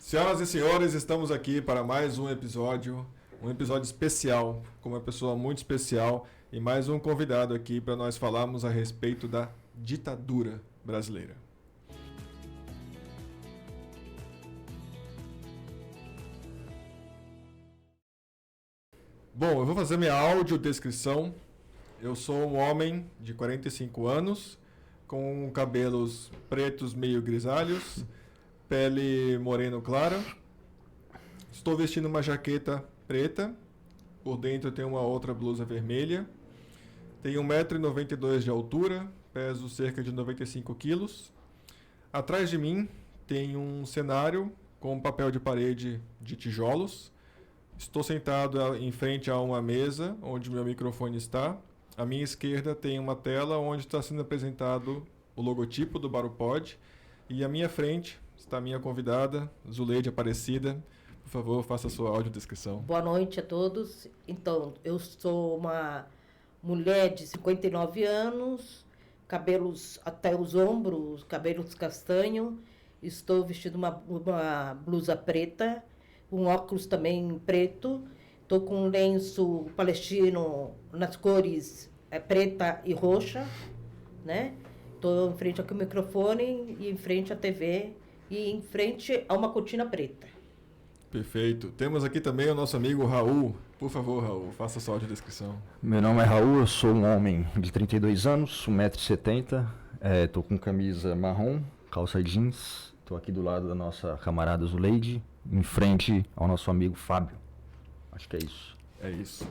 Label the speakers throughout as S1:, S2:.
S1: Senhoras e senhores, estamos aqui para mais um episódio especial, com uma pessoa muito especial e mais um convidado aqui para nós falarmos a respeito da ditadura brasileira. Bom, eu vou fazer minha audiodescrição. Eu sou um homem de 45 anos, com cabelos pretos meio grisalhos, pele moreno clara. Estou vestindo uma jaqueta preta, por dentro tem uma outra blusa vermelha. Tenho 1,92 m de altura, peso cerca de 95 quilos. Atrás de mim tem um cenário com papel de parede de tijolos. Estou sentado em frente a uma mesa onde meu microfone está. À minha esquerda tem uma tela onde está sendo apresentado o logotipo do Baropod. E à minha frente está a minha convidada, Zuleide Aparecida. Por favor, faça a sua audiodescrição.
S2: Boa noite a todos. Então, eu sou uma mulher de 59 anos, cabelos até os ombros, cabelos castanhos. Estou vestindo uma blusa preta, um óculos também preto. Estou com um lenço palestino nas cores preta e roxa, né? Estou em frente aqui ao microfone e em frente à TV e em frente a uma cortina preta.
S1: Perfeito. Temos aqui também o nosso amigo Raul. Por favor, Raul, faça a sua audiodescrição.
S3: Meu nome é Raul, eu sou um homem de 32 anos, 1,70 m, estou com camisa marrom, calça jeans, estou aqui do lado da nossa camarada Zuleide, em frente ao nosso amigo Fábio. Acho que é isso.
S1: É isso.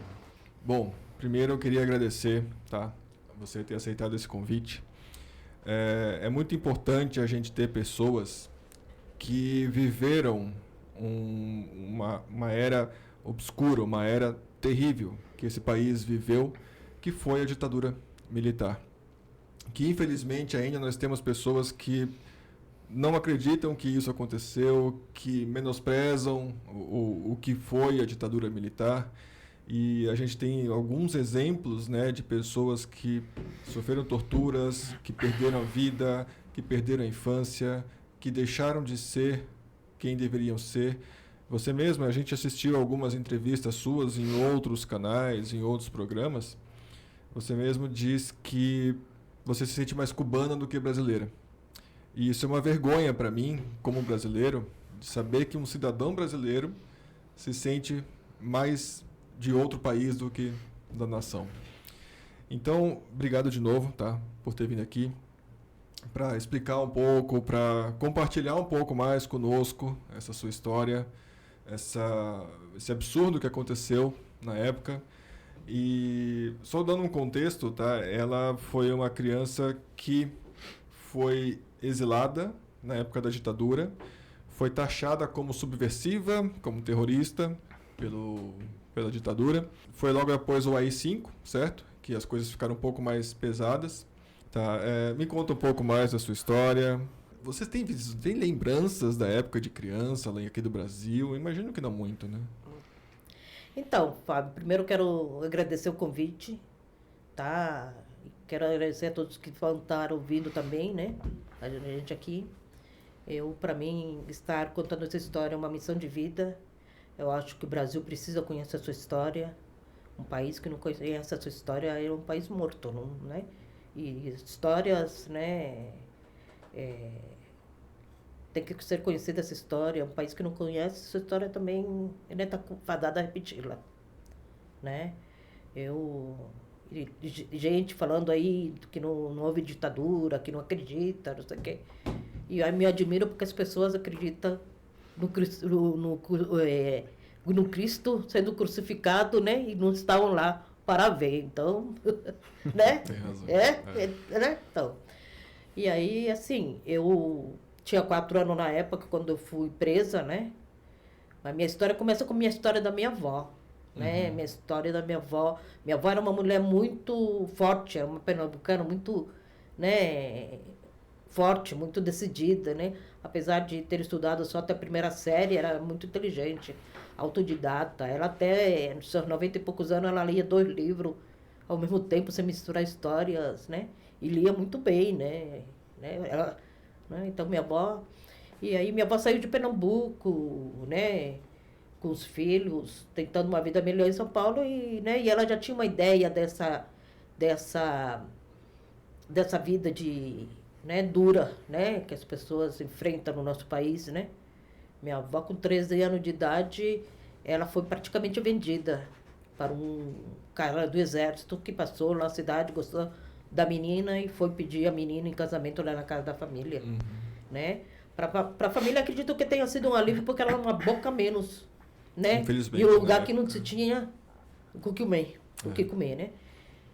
S1: Bom, primeiro eu queria agradecer, tá, você ter aceitado esse convite. É muito importante a gente ter pessoas que viveram uma era obscura, uma era terrível que esse país viveu, que foi a ditadura militar. Que infelizmente ainda nós temos pessoas que não acreditam que isso aconteceu, que menosprezam o que foi a ditadura militar. E a gente tem alguns exemplos, né, de pessoas que sofreram torturas, que perderam a vida, que perderam a infância, que deixaram de ser quem deveriam ser. Você mesmo, a gente assistiu algumas entrevistas suas em outros canais, em outros programas. Você mesmo diz que você se sente mais cubana do que brasileira. E isso é uma vergonha para mim, como brasileiro, de saber que um cidadão brasileiro se sente mais de outro país do que da nação. Então, obrigado de novo, tá, por ter vindo aqui para explicar um pouco, para compartilhar um pouco mais conosco essa sua história, esse absurdo que aconteceu na época. E só dando um contexto, tá, ela foi uma criança que foi exilada na época da ditadura, foi taxada como subversiva, como terrorista pela ditadura. Foi logo após o AI-5, certo? Que as coisas ficaram um pouco mais pesadas. Tá, me conta um pouco mais da sua história. Você tem lembranças da época de criança lá aqui do Brasil? Imagino que não muito, né?
S2: Então, Fábio, primeiro eu quero agradecer o convite, tá? Quero agradecer a todos que vão estar ouvindo também, né? A gente aqui. Para mim, estar contando essa história é uma missão de vida. Eu acho que o Brasil precisa conhecer a sua história. Um país que não conhece a sua história é um país morto, não, né? E histórias, né? Tem que ser conhecida essa história. Um país que não conhece essa história também, ele está fadado a repeti-la, né? Gente falando aí que não houve ditadura, que não acredita, não sei o quê. E eu me admiro porque as pessoas acreditam no Cristo sendo crucificado, né? E não estavam lá para ver. Então, né?
S1: Tem razão.
S2: Né? Então, e aí, assim, eu tinha 4 anos na época, quando eu fui presa, né? A minha história começa com a minha história da minha avó, né? Minha história da minha avó. Minha avó era uma mulher muito forte, era uma pernambucana muito, né? Forte, muito decidida, né? Apesar de ter estudado só até a primeira série, era muito inteligente, autodidata. Ela até, nos seus 90 e poucos anos, ela lia 2 livros ao mesmo tempo, sem misturar histórias, né? E lia muito bem, né? Ela, né? Então, minha avó... E aí minha avó saiu de Pernambuco, né? Com os filhos, tentando uma vida melhor em São Paulo e ela já tinha uma ideia dessa vida dura, né, que as pessoas enfrentam no nosso país, né? Minha avó com 13 anos de idade, ela foi praticamente vendida para um cara do exército que passou na cidade, gostou da menina e foi pedir a menina em casamento lá na casa da família, né? Para a família, acredito que tenha sido um alívio porque ela era uma boca menos, né?
S1: Infelizmente,
S2: E um lugar
S1: né?
S2: que não se tinha o que comer, né?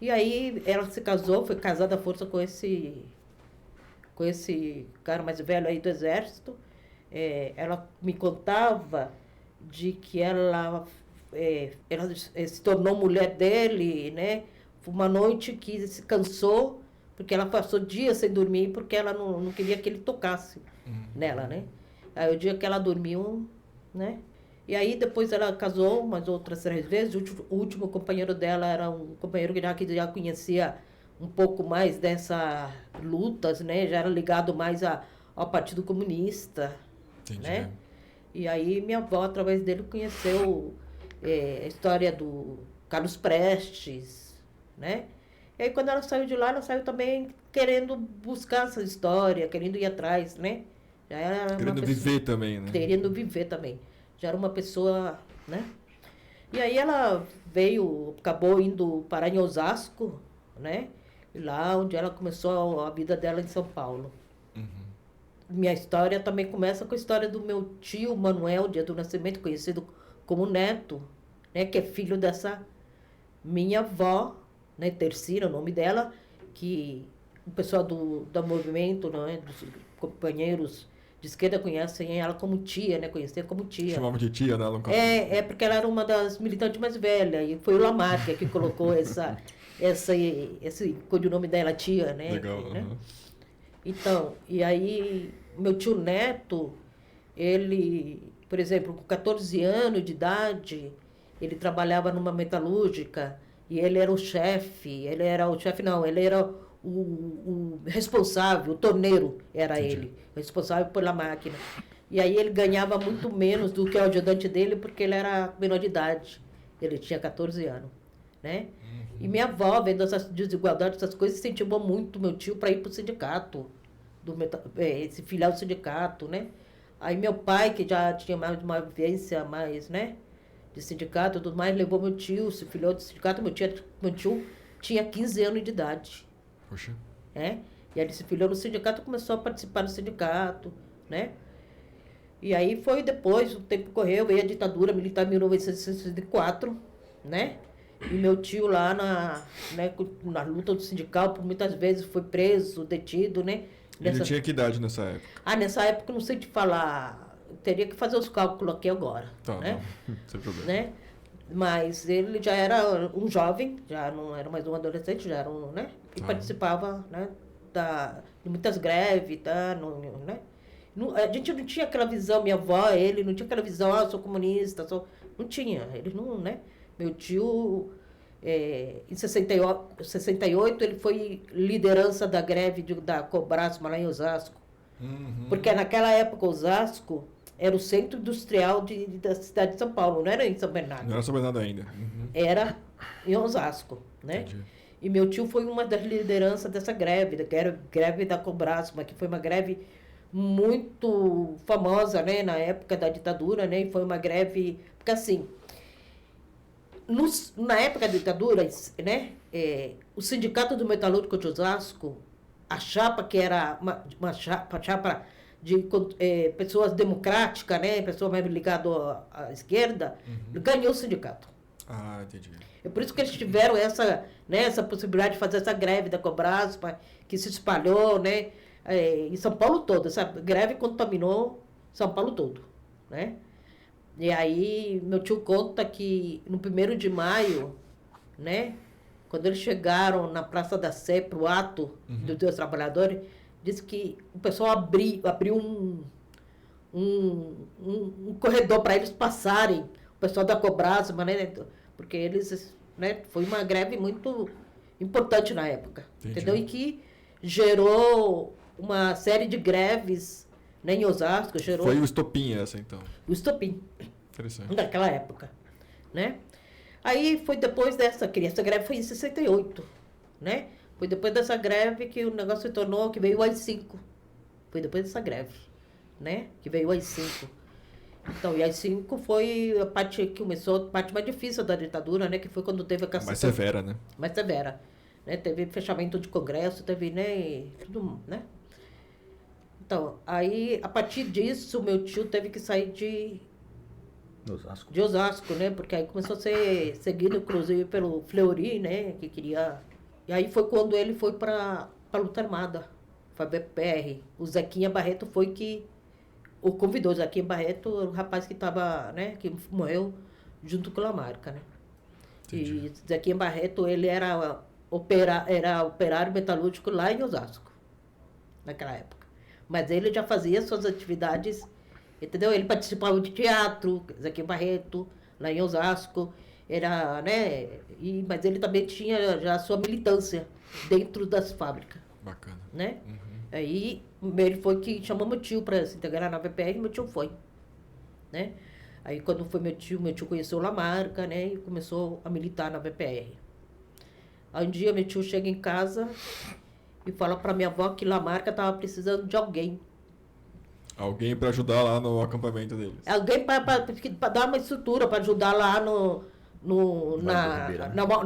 S2: E aí ela se casou, foi casada à força com esse cara mais velho aí do exército. Ela me contava de que ela se tornou mulher dele, né? Foi uma noite que se cansou, porque ela passou dias sem dormir, porque ela não queria que ele tocasse nela, né? Aí o dia que ela dormiu, né? E aí depois ela casou umas outras 3 vezes. O último companheiro dela era um companheiro que já conhecia um pouco mais dessas lutas, né? Já era ligado mais ao Partido Comunista,
S1: Entendi.
S2: né? E aí minha avó, através dele, conheceu a história do Carlos Prestes, né? E aí quando ela saiu de lá, ela saiu também querendo buscar essa história, querendo ir atrás, né? Já era
S1: Querendo viver também, né?
S2: Querendo viver também. Já era uma pessoa, né? E aí ela acabou indo parar em Osasco, né? E lá onde ela começou a vida dela em São Paulo. Minha história também começa com a história do meu tio Manuel, dia do nascimento, conhecido como Neto, né? Que é filho dessa minha avó, né? Terceira, o nome dela, que o pessoal do movimento, né? Dos companheiros de esquerda conhecem ela como tia, né? Conheciam como tia.
S1: Chamavam de tia, né?
S2: Porque ela era uma das militantes mais velhas. E foi o Lamarck que colocou esse codinome dela, tia, né?
S1: Legal.
S2: Né? Então, e aí, meu tio Neto, ele, por exemplo, com 14 anos de idade, ele trabalhava numa metalúrgica e ele era o chefe. Ele era o responsável, o torneiro era
S1: Entendi.
S2: ele, responsável pela máquina. E aí ele ganhava muito menos do que o ajudante dele, porque ele era menor de idade. Ele tinha 14 anos, né? E minha avó, vendo essas desigualdades, essas coisas, incentivou muito meu tio para ir para o sindicato, esse filial do sindicato, né? Aí meu pai, que já tinha mais uma vivência mais, né, de sindicato e tudo mais, levou meu tio, se filiou do sindicato. Meu tio tinha 15 anos de idade.
S1: Poxa.
S2: Né? E aí ele se filiou no sindicato e começou a participar do sindicato, né? E aí foi depois, o tempo correu, veio a ditadura militar em 1964, né? E meu tio lá na luta do sindical, por muitas vezes foi preso, detido, né?
S1: Ele tinha que idade nessa época?
S2: Nessa época eu não sei te falar, teria que fazer os cálculos aqui agora,
S1: Tá,
S2: né?
S1: não, sem problema.
S2: Né? Mas ele já era um jovem, já não era mais um adolescente, já era um, né? E participava, né? De muitas greves, tá? Né? A gente não tinha aquela visão, minha avó, ele não tinha aquela visão, eu sou comunista, não tinha, ele não, né? Meu tio, em 68, ele foi liderança da greve da Cobrasma lá em Osasco. Porque naquela época, Osasco era o centro industrial da cidade de São Paulo, não era em São Bernardo.
S1: Não era São Bernardo ainda.
S2: Era em Osasco, né?
S1: Entendi.
S2: E meu tio foi uma das lideranças dessa greve, greve da Cobrasma, que foi uma greve muito famosa, né, na época da ditadura, né? E foi uma greve, porque assim, na época da ditadura, né, o Sindicato do Metalúrgico de Osasco, a chapa que era uma chapa de pessoas democráticas, né, pessoas mais ligadas à esquerda, ganhou o sindicato.
S1: Ah, entendi.
S2: É por isso que eles tiveram essa possibilidade de fazer essa greve da Cobrasma, que se espalhou, né, em São Paulo todo. Essa greve contaminou São Paulo todo, né? E aí, meu tio conta que no 1º de maio, né, quando eles chegaram na Praça da Sé para o ato dos trabalhadores, disse que o pessoal abriu um corredor para eles passarem, o pessoal da Cobrasma, né, porque eles, né, foi uma greve muito importante na época, entendeu? E que gerou uma série de greves né, em Osasco, gerou
S1: Foi o estopim essa, então.
S2: o estopim
S1: Interessante.
S2: naquela época, né? Aí foi depois dessa greve foi em 68, né? Foi depois dessa greve que o negócio se tornou, que veio o AI-5. Foi depois dessa greve, né? Que veio o AI-5. Então, e AI-5 foi a parte que começou, a parte mais difícil da ditadura, né? Que foi quando teve a
S1: Mais
S2: cassação.
S1: severa, né?
S2: Mais severa. Né? Teve fechamento de congresso, teve, né? Tudo, né? Então, aí, a partir disso, meu tio teve que sair
S3: Osasco.
S2: de Osasco, né? Porque aí começou a ser seguido, inclusive, pelo Fleury, né? Que queria... E aí foi quando ele foi para a luta armada, para a BPR. O Zequinha Barreto foi que o convidou. O Zequinha Barreto, o rapaz que estava, né? Que morreu junto com a Lamarca, né?
S1: Entendi.
S2: E Zequinha Barreto, ele era operário metalúrgico lá em Osasco, naquela época. Mas ele já fazia suas atividades, entendeu? Ele participava de teatro, Zequinha Barreto, lá em Osasco, era, né? Mas ele também tinha já a sua militância dentro das fábricas,
S1: Bacana.
S2: né?
S1: Uhum.
S2: Aí ele foi que chamou meu tio para se integrar na VPR, meu tio foi, né? Aí quando foi meu tio conheceu o Lamarca, né? E começou a militar na VPR. Aí um dia meu tio chega em casa e fala para minha avó que Lamarca estava precisando de alguém.
S1: Alguém para ajudar lá no acampamento deles.
S2: Alguém para dar uma estrutura, para ajudar lá no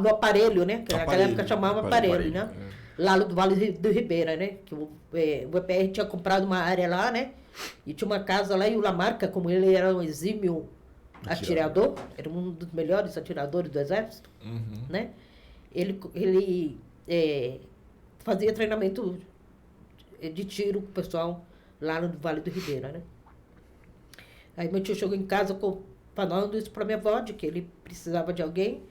S2: aparelho, né? Que naquela época chamava aparelho, né? Lá do Vale do Ribeira, né? Que o VPR tinha comprado uma área lá, né? E tinha uma casa lá, e o Lamarca, como ele era um exímio atirador, era um dos melhores atiradores do Exército,
S1: Uhum.
S2: né? Ele fazia treinamento de tiro com o pessoal lá no Vale do Ribeira, né? Aí meu tio chegou em casa falando isso para minha avó, de que ele precisava de alguém,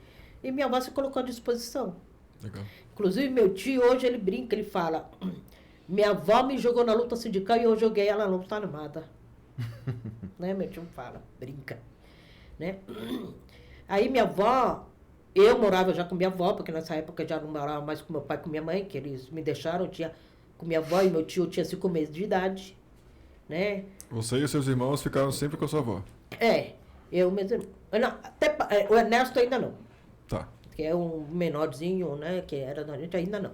S2: e minha avó se colocou à disposição.
S1: Legal.
S2: Inclusive, meu tio, hoje ele brinca, ele fala, minha avó me jogou na luta sindical e eu joguei ela na luta armada. Né? Meu tio fala, brinca. Né? Aí minha avó, eu morava já com minha avó, porque nessa época eu já não morava mais com meu pai e com minha mãe, que eles me deixaram, com minha avó e meu tio tinha 5 meses de idade. Né?
S1: Você e os seus irmãos ficaram sempre com a sua avó?
S2: Eu mesmo. Não, o Ernesto ainda não.
S1: Tá.
S2: Que é um menorzinho, né? Que era da gente, ainda não.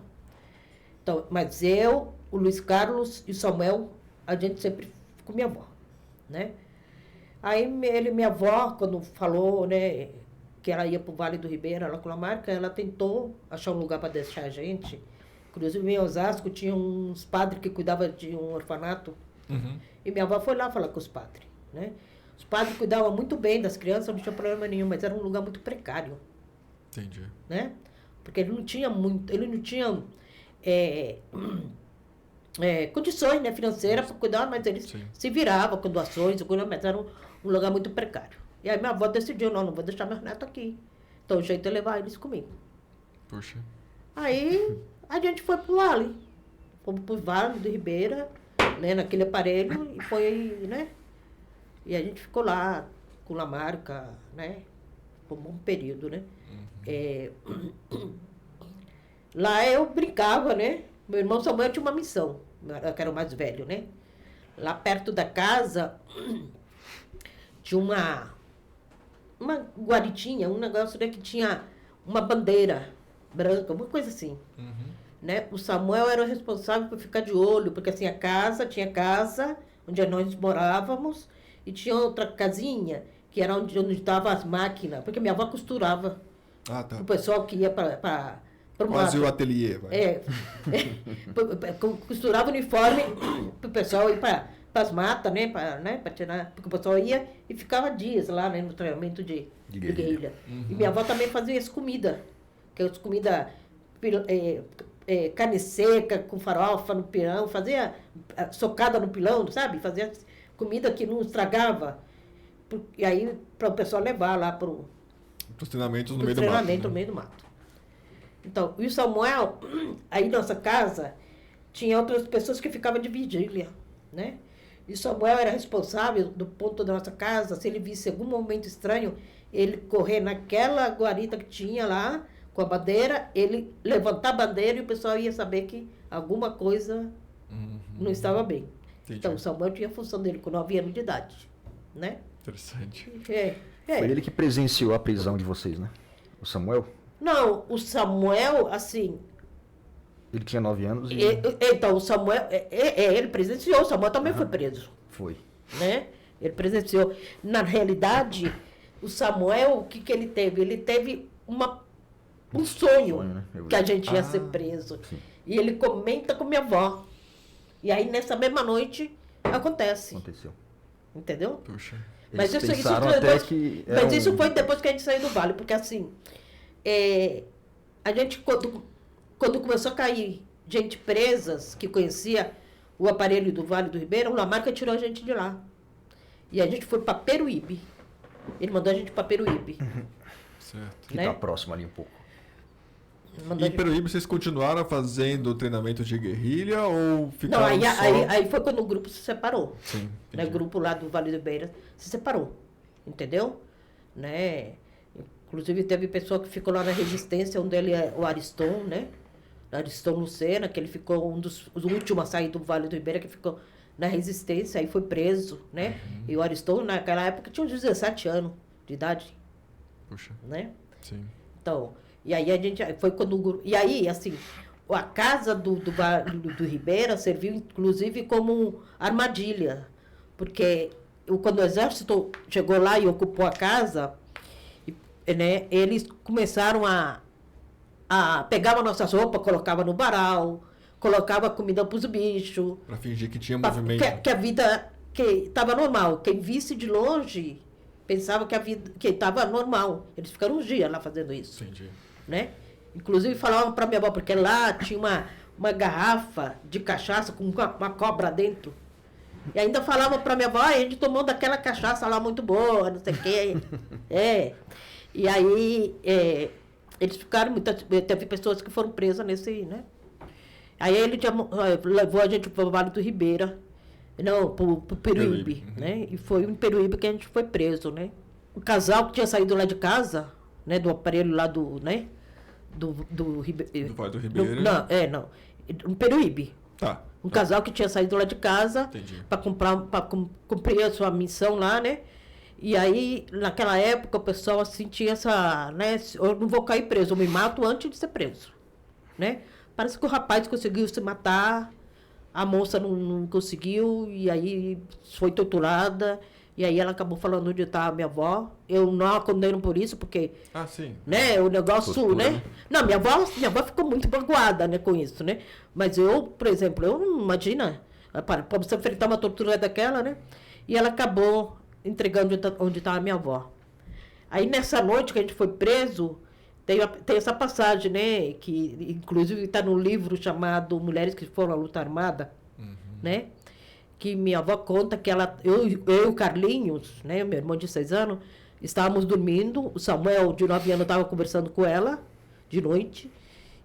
S2: Então, mas eu, o Luiz Carlos e o Samuel, a gente sempre com minha avó, né? Aí minha avó, quando falou, né, que ela ia pro Vale do Ribeira, lá com a Lamarca, ela tentou achar um lugar para deixar a gente. Inclusive em Osasco tinha uns padres que cuidavam de um orfanato.
S1: Uhum.
S2: E minha avó foi lá falar com os padres, né? Os padres cuidavam muito bem das crianças, não tinha problema nenhum, mas era um lugar muito precário.
S1: Entendi.
S2: Né? Porque ele não tinha condições, né, financeiras para cuidar, mas eles
S1: Sim.
S2: se viravam com doações, mas era um lugar muito precário. E aí minha avó decidiu, não vou deixar meus netos aqui. Então o jeito é levar eles comigo.
S1: Puxa.
S2: Aí a gente foi pro Vale. Fomos pro Vale do Ribeira, né, naquele aparelho, e foi, né? E a gente ficou lá com Lamarca, né? Por um bom período, né? Lá eu brincava, né? Meu irmão Samuel tinha uma missão, que era o mais velho, né? Lá perto da casa tinha uma guaritinha, um negócio, né, que tinha uma bandeira branca, uma coisa assim.
S1: Uhum.
S2: Né? O Samuel era o responsável por ficar de olho, porque assim, tinha casa onde nós morávamos, e tinha outra casinha, que era onde estavam as máquinas, porque minha avó costurava.
S1: Ah, tá.
S2: O pessoal que ia para o
S1: Quase o
S2: mato.
S1: ateliê, vai.
S2: Costurava uniforme para o pessoal ir para as matas, né? Para tirar, porque o pessoal ia e ficava dias lá, né? No treinamento de guerrilha.
S1: Uhum.
S2: E minha avó também fazia as comidas, que as comidas, carne seca com farofa no pirão, fazia socada no pilão, sabe? Fazia comida que não estragava. E aí, para o pessoal levar lá para
S1: Os treinamentos no
S2: o
S1: meio do mato.
S2: treinamento no
S1: Né?
S2: meio do mato. Então, e o Samuel, aí nossa casa, tinha outras pessoas que ficavam de vigília, né? E o Samuel era responsável do ponto da nossa casa, se ele visse algum momento estranho, ele correr naquela guarita que tinha lá, com a bandeira, ele levantar a bandeira e o pessoal ia saber que alguma coisa não estava bem.
S1: Entendi.
S2: Então, o Samuel tinha a função dele com 9 anos de idade, né?
S1: Interessante.
S3: Foi ele que presenciou a prisão de vocês, né? O Samuel?
S2: Não, o Samuel, assim...
S3: Ele tinha 9 anos e...
S2: Então, o Samuel... ele presenciou, o Samuel também foi preso.
S3: Foi.
S2: Né? Ele presenciou. Na realidade, o Samuel, o que, que ele teve? Ele teve um sonho,
S3: né?
S2: que a gente ia ser preso.
S3: Sim.
S2: E ele comenta com minha avó. E aí, nessa mesma noite, acontece.
S3: Aconteceu.
S2: Entendeu?
S1: Puxa.
S2: Mas
S3: Eles
S2: isso
S3: pensaram
S2: foi
S3: até
S2: depois,
S3: que
S2: mas
S3: era
S2: isso foi depois que a gente saiu do Vale, porque assim, a gente quando começou a cair gente presas que conhecia o aparelho do Vale do Ribeira, o Lamarca tirou a gente de lá. E a gente foi para Peruíbe. Ele mandou a gente para Peruíbe.
S1: Certo.
S3: que
S2: né?
S3: tá próximo ali um pouco.
S2: Mandou
S1: E em Peruíbe vocês continuaram fazendo treinamento de guerrilha ou
S2: Não,
S1: ficaram
S2: aí foi quando o grupo se separou.
S1: Sim,
S2: Né? O grupo lá do Vale do Ribeira se separou. Entendeu? Né? Inclusive teve pessoa que ficou lá na Resistência, um dele é o Ariston, né? Ariston Lucena, que ele ficou os últimos a sair do Vale do Ribeira, que ficou na Resistência, aí foi preso, né? E o Ariston, naquela época, tinha uns 17 anos de idade,
S1: Puxa,
S2: né?
S1: sim.
S2: Então, e aí a gente, foi quando o grupo... E aí, assim, a casa do Vale do Ribeira serviu, inclusive, como armadilha, porque quando o exército chegou lá e ocupou a casa, né, eles começaram a pegar nossas roupas, colocava no varal, colocava comida para os bichos.
S1: Pra fingir que tinha movimento.
S2: Que a vida estava normal. Quem visse de longe pensava que a vida estava normal. Eles ficaram uns dias lá fazendo isso.
S1: Entendi.
S2: Né? Inclusive falavam para minha avó, porque lá tinha uma garrafa de cachaça com uma cobra dentro. E ainda falavam para minha avó, a gente tomou daquela cachaça lá muito boa, não sei o quê. E aí, eles ficaram, teve pessoas que foram presas nesse, né? Aí ele levou a gente para o Vale do Ribeira, não, para o Peruíbe, né? E foi em Peruíbe que a gente foi preso, né? O casal que tinha saído lá de casa, né? Do aparelho lá do, né? Do
S1: Do Vale do Ribeira.
S2: Não, no Peruíbe.
S1: Tá.
S2: Um casal que tinha saído lá de casa para cumprir a sua missão lá, né? E aí, naquela época, o pessoal sentia essa, né? Eu não vou cair preso, eu me mato antes de ser preso, né? Parece que o rapaz conseguiu se matar, a moça não conseguiu, e aí foi torturada, e aí ela acabou falando onde está a minha avó. Eu não a condeno por isso, porque...
S1: Ah, sim.
S2: Né, o negócio,
S3: Postura,
S2: né? Não, minha avó ficou muito magoada, né, com isso, né? Mas eu, por exemplo, eu não imagina, para você enfrentar uma tortura daquela, né? E ela acabou entregando onde estava a minha avó. Aí nessa noite que a gente foi preso, tem essa passagem, né? Que inclusive está no livro chamado Mulheres que Foram à Luta Armada, né? Que minha avó conta que eu e o Carlinhos, né? Meu irmão de 6 anos, estávamos dormindo, o Samuel de 9 anos estava conversando com ela de noite,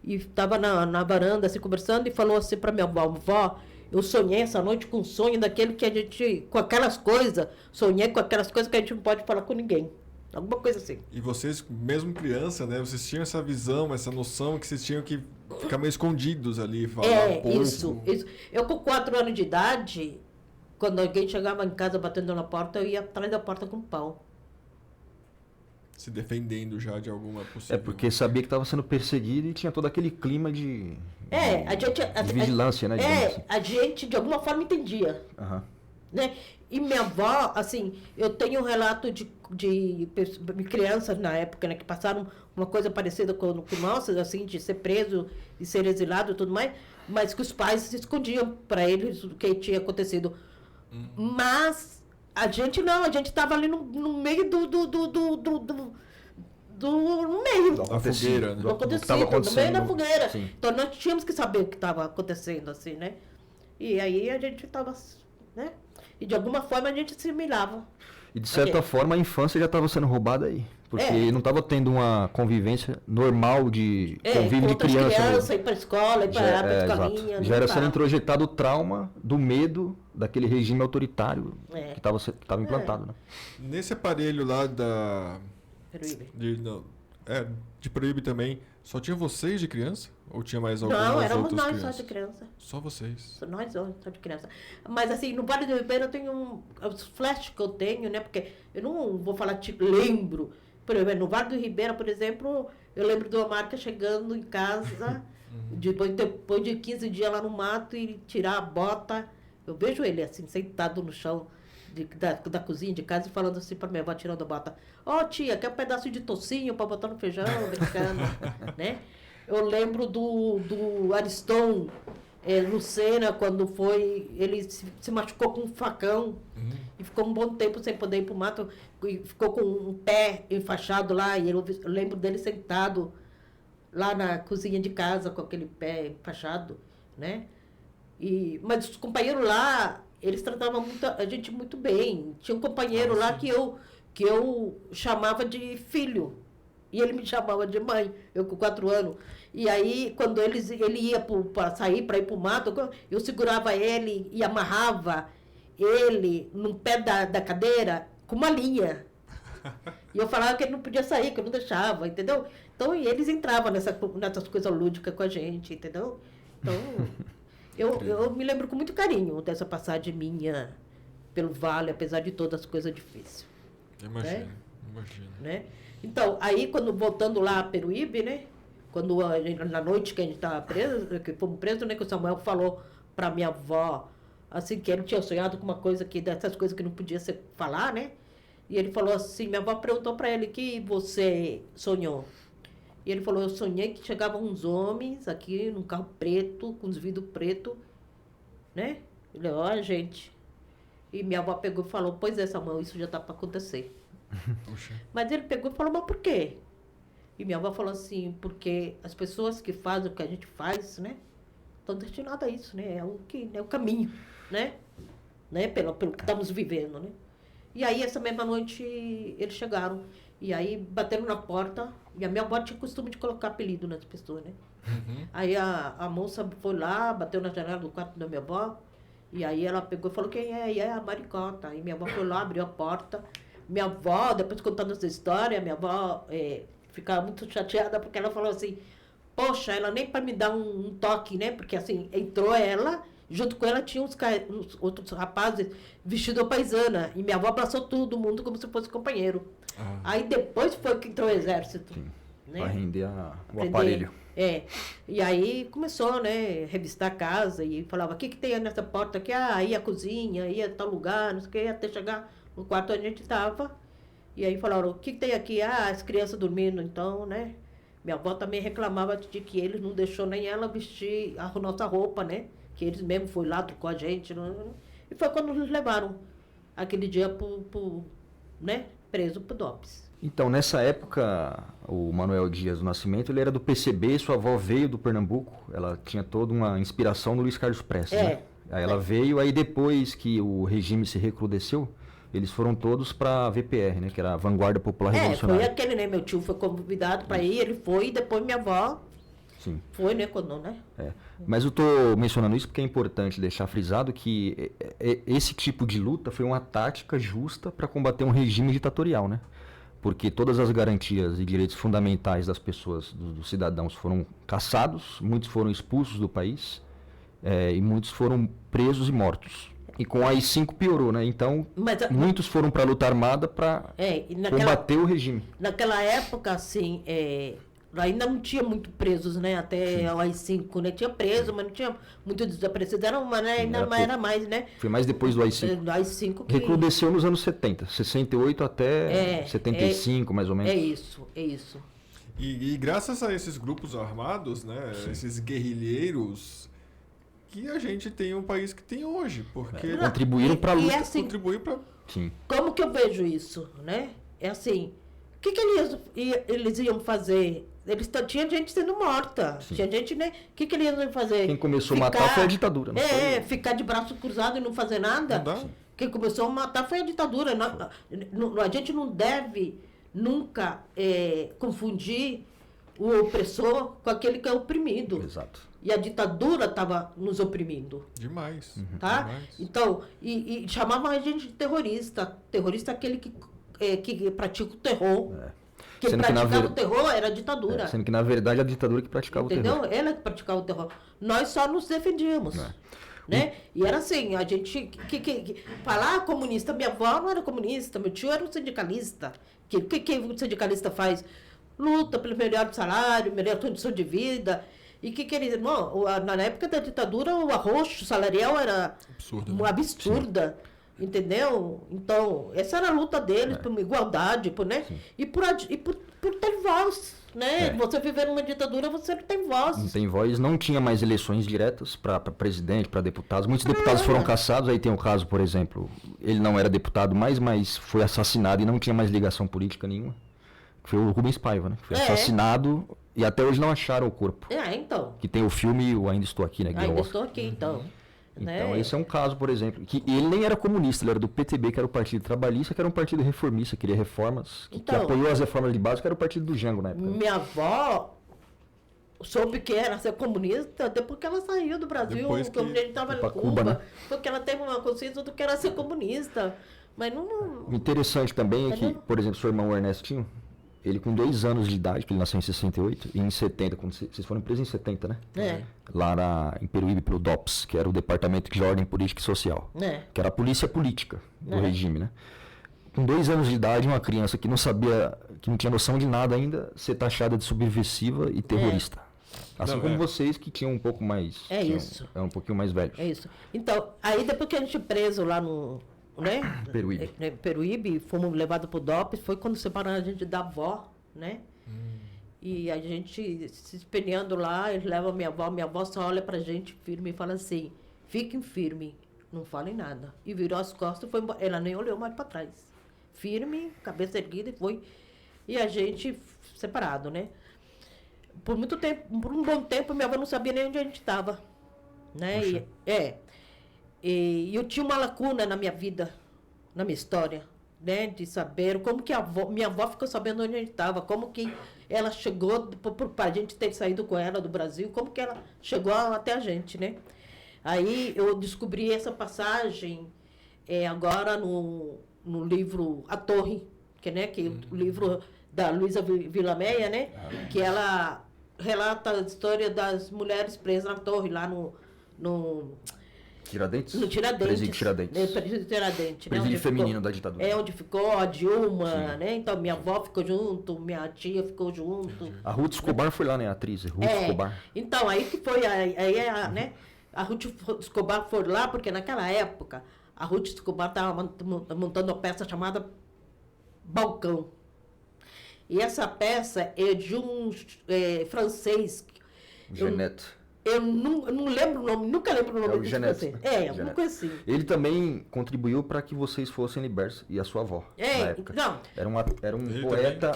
S2: e estava na varanda assim, conversando, e falou assim para minha avó: vó, eu sonhei essa noite com um sonho daquele que a gente, com aquelas coisas, sonhei com aquelas coisas que a gente não pode falar com ninguém. Alguma coisa assim.
S1: E vocês, mesmo criança, né? Vocês tinham essa visão, essa noção que vocês tinham que ficar meio escondidos ali, falar pouco.
S2: Isso. Eu com 4 anos de idade, quando alguém chegava em casa batendo na porta, eu ia atrás da porta com pau.
S1: Se defendendo já de alguma possível...
S3: porque sabia que estava sendo perseguido e tinha todo aquele clima de
S2: de
S3: vigilância, né? Assim.
S2: A gente de alguma forma entendia.
S3: Uhum.
S2: Né? E minha avó, assim, eu tenho um relato de crianças na época, né, que passaram uma coisa parecida com nossas, assim, de ser preso e ser exilado e tudo mais, mas que os pais se escondiam para eles o que tinha acontecido. Mas a gente não, a gente estava ali no meio no meio
S1: da fogueira, né?
S2: do acontecido, no meio da fogueira. Sim. Então nós tínhamos que saber o que estava acontecendo, assim, né? E aí a gente estava, né? E de alguma forma a gente assimilava.
S3: E de certa forma a infância já estava sendo roubada aí. Porque não estava tendo uma convivência normal de convívio de criança.
S2: Ir para a escola, ir para a escolinha.
S3: Já era sendo introjetado o trauma do medo daquele regime autoritário que estava implantado. Né?
S1: Nesse aparelho lá de Peruíbe também, só tinha vocês de criança? Ou tinha mais algumas
S2: Não, éramos
S1: outras
S2: nós
S1: crianças?
S2: só de criança.
S1: Só vocês?
S2: Nós só de criança. Mas assim, no Vale do Ribeira eu tenho os flashes que eu tenho, né? Porque eu não vou falar, tipo, lembro. Por exemplo, no Vale do Ribeira, por exemplo, eu lembro do Marca chegando em casa, depois de 15 dias lá no mato e tirar a bota. Eu vejo ele assim, sentado no chão da cozinha de casa e falando assim pra minha avó, tirando a bota. Ó, tia, quer um pedaço de tocinho pra botar no feijão, brincando, né? Eu lembro do Ariston Lucena, quando foi, ele se machucou com um facão e ficou um bom tempo sem poder ir pro mato, e ficou com um pé enfaixado lá, e eu lembro dele sentado lá na cozinha de casa com aquele pé enfaixado, né? Mas os companheiros lá, eles tratavam a gente muito bem. Tinha um companheiro lá que eu chamava de filho. E ele me chamava de mãe, eu com 4 anos. E aí, quando ele ia para sair, para ir para o mato, eu segurava ele e amarrava ele no pé da cadeira com uma linha. E eu falava que ele não podia sair, que eu não deixava, entendeu? Então, e eles entravam nessas coisas lúdicas com a gente, entendeu? Então, eu me lembro com muito carinho dessa passagem minha pelo Vale, apesar de todas as coisas difíceis.
S1: Imagina,
S2: né?
S1: imagina.
S2: Né? Então, aí, voltando lá a Peruíbe, né? Quando na noite que a gente estava preso, que fomos presos, né? Que o Samuel falou para minha avó, assim, que ele tinha sonhado com uma coisa dessas coisas que não podia falar, né? E ele falou assim, minha avó perguntou para ele, que você sonhou? E ele falou, eu sonhei que chegavam uns homens aqui num carro preto, com os vidros pretos, né? Ele falou, ó, gente. E minha avó pegou e falou, pois é, Samuel, isso já está para acontecer.
S1: Puxa.
S2: Mas ele pegou e falou, mas por quê? E minha avó falou assim, porque as pessoas que fazem o que a gente faz, né? Estão destinadas a isso, né? É o caminho, né? Pelo que estamos vivendo, né? E aí, essa mesma noite, eles chegaram. E aí, bateram na porta. E a minha avó tinha costume de colocar apelido nas pessoas, né? Aí a moça foi lá, bateu na janela do quarto da minha avó. E aí ela pegou e falou, quem é? E é a Maricota. E minha avó foi lá, abriu a porta. Minha avó, depois contando essa história, minha avó ficava muito chateada porque ela falou assim, poxa, ela nem para me dar um toque, né? Porque assim, entrou ela, junto com ela tinha uns outros rapazes vestidos paisana. E minha avó abraçou todo mundo como se fosse companheiro. Aí depois foi que entrou o exército.
S3: Sim,
S2: né?
S3: para render o aparelho.
S2: E aí começou, né, revistar a casa e falava, o que tem nessa porta aqui? Ah, aí a cozinha, aí é tal lugar, não sei o que, até chegar no quarto onde a gente estava. E aí falaram, o que tem aqui? Ah, as crianças dormindo, então, né? Minha avó também reclamava de que eles não deixou nem ela vestir a nossa roupa, né? Que eles mesmo foram lá, trocou a gente. E foi quando nos levaram aquele dia né, preso pro DOPS.
S3: Então, nessa época, o Manuel Dias do Nascimento, ele era do PCB, sua avó veio do Pernambuco, ela tinha toda uma inspiração no Luiz Carlos Prestes, né? Aí ela veio, aí depois que o regime se recrudesceu, eles foram todos para a VPR, né, que era a Vanguarda Popular Revolucionária.
S2: Foi aquele, né, meu tio foi convidado para ir, ele foi, e depois minha avó
S3: Sim.
S2: foi, né, quando, né?
S3: Mas eu estou mencionando isso porque é importante deixar frisado que esse tipo de luta foi uma tática justa para combater um regime ditatorial, né? Porque todas as garantias e direitos fundamentais das pessoas, dos cidadãos, foram cassados, muitos foram expulsos do país e muitos foram presos e mortos. E com a AI-5 piorou, né? Então, muitos foram para a luta armada para combater o regime.
S2: Naquela época, assim, ainda não tinha muito presos, né? Até o AI-5, né? Tinha preso, mas não tinha muito desaparecido. Ainda era mais, né?
S3: Foi mais depois do AI-5.
S2: Do AI-5 que...
S3: Recrudesceu nos anos 70, 68 até 75, mais ou menos.
S2: É isso.
S1: E graças a esses grupos armados, né? Sim. Esses guerrilheiros, que a gente tem um país que tem hoje, porque
S3: contribuíram para a luta.
S2: Assim,
S1: contribuíram para...
S3: Sim.
S2: Como que eu vejo isso, né? É assim, o que eles iam fazer? Tinha gente sendo morta.
S3: Sim.
S2: Tinha gente, né? O que eles iam fazer?
S3: Quem começou a matar foi a ditadura. Não foi?
S2: Ficar de braço cruzado e não fazer nada.
S1: Não dá.
S2: Quem começou a matar foi a ditadura. A gente não deve nunca confundir o opressor com aquele que é oprimido.
S3: Exato.
S2: E a ditadura estava nos oprimindo.
S1: Demais.
S2: Tá?
S1: Demais.
S2: Então, e chamavam a gente de terrorista. Terrorista é aquele que pratica o terror. Quem
S3: Sendo que
S2: praticava o terror era a ditadura.
S3: Sendo que, na verdade, a ditadura que praticava o terror.
S2: Entendeu? Ela que praticava o terror. Nós só nos defendíamos. Né? E era assim, a gente falar comunista, minha avó não era comunista, meu tio era um sindicalista. Que o sindicalista faz? Luta pelo melhor salário, melhor condição de vida. E que ele. Não, na época da ditadura, o arroxo salarial era uma absurda. Entendeu? Então, essa era a luta deles, por igualdade, né? E por ter voz. Né? Você viver numa ditadura, você não tem voz.
S3: Não tem voz, não tinha mais eleições diretas para presidente, para deputados. Muitos deputados foram cassados. Aí tem o caso, por exemplo, ele não era deputado mais, mas foi assassinado e não tinha mais ligação política nenhuma. Foi o Rubens Paiva, né? Foi assassinado e até hoje não acharam o corpo.
S2: Então.
S3: Que tem o filme O Ainda Estou Aqui, né?
S2: Ainda Estou Aqui, então.
S3: Então, esse é um caso, por exemplo, que ele nem era comunista, ele era do PTB, que era o Partido Trabalhista, que era um partido reformista, queria reformas, que apoiou as reformas de base, que era o Partido do Jango na época.
S2: Minha avó soube que era ser comunista depois que ela saiu do Brasil, quando a gente estava em Cuba, né? Porque ela teve uma consciência do que era ser comunista. Mas não...
S3: O interessante também é que, por exemplo, seu irmão Ernestinho, ele com 2 anos de idade, porque ele nasceu em 68, e em 70, quando vocês foram presos em 70, né? Lá em Peruíbe, pelo DOPS, que era o Departamento de Ordem Política e Social, que era a polícia política do regime, né? Com 2 anos de idade, uma criança que não sabia, que não tinha noção de nada ainda, ser taxada de subversiva e terrorista. Assim como vocês, que tinham um pouco mais...
S2: isso.
S3: É um pouquinho mais velhos.
S2: É isso. Então, aí depois que a gente preso lá no... Né? Peruíbe, fomos levados pro DOPS, foi quando separaram a gente da avó, né? E a gente se espelhando lá, eles levam minha avó só olha pra gente firme e fala assim, fiquem firme, não falem nada. E virou as costas e foi embora. Ela nem olhou mais pra trás. Firme, cabeça erguida e foi. E a gente separado, né? Por muito tempo, por um bom tempo, minha avó não sabia nem onde a gente estava, né? E eu tinha uma lacuna na minha vida, na minha história, né? De saber como que minha avó ficou sabendo onde a gente estava, como que ela chegou, para a gente ter saído com ela do Brasil, como que ela chegou até a gente, né? Aí eu descobri essa passagem agora no livro A Torre, que o livro da Luísa Vilameia, né? Que ela relata a história das mulheres presas na torre, lá no
S3: Tiradentes?
S2: No Tiradentes.
S3: Presídio Tiradentes.
S2: Presídio Tiradentes.
S3: Presídio feminino da ditadura.
S2: Onde ficou a Dilma, né? Então, minha avó ficou junto, minha tia ficou junto.
S3: A Ruth Escobar foi lá, né? A atriz, Ruth Escobar.
S2: Então, aí que foi, né? A Ruth Escobar foi lá, porque naquela época, a Ruth Escobar estava montando uma peça chamada Balcão. E essa peça é de um francês.
S3: Jeanette.
S2: Eu não lembro o nome, nunca lembro o nome
S3: desse francês.
S2: Alguma coisa assim.
S3: Ele também contribuiu para que vocês fossem libertos, e a sua avó, na época.
S2: Não.
S3: Era um poeta,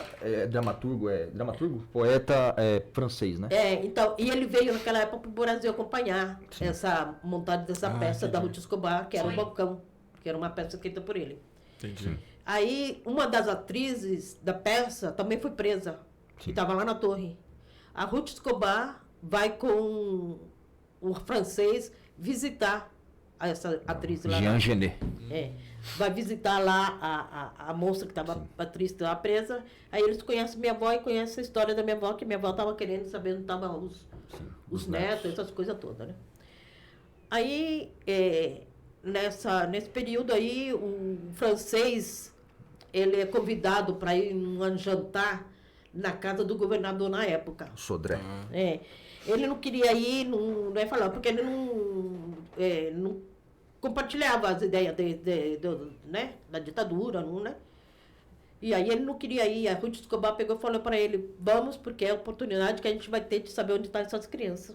S3: dramaturgo? Poeta francês, né?
S2: Então, e ele veio naquela época para o Brasil acompanhar essa montagem dessa peça da Ruth Escobar, que era o Balcão, que era uma peça escrita por ele.
S1: Entendi.
S2: Aí, uma das atrizes da peça também foi presa, e estava lá na torre. A Ruth Escobar vai com o francês visitar essa atriz lá.
S3: Jean Genet.
S2: Vai visitar lá a moça que estava, a atriz estava presa. Aí eles conhecem minha avó e conhecem a história da minha avó, que minha avó estava querendo saber onde estavam os netos, essas coisas todas, né? Aí, nesse período aí, o francês, ele é convidado para ir num jantar na casa do governador na época.
S3: Sodré.
S2: Ele não queria ir, não é falar, porque ele não compartilhava as ideias né, da ditadura, né? E aí ele não queria ir. A Ruth Escobar pegou e falou para ele, vamos, porque é a oportunidade que a gente vai ter de saber onde estão essas crianças.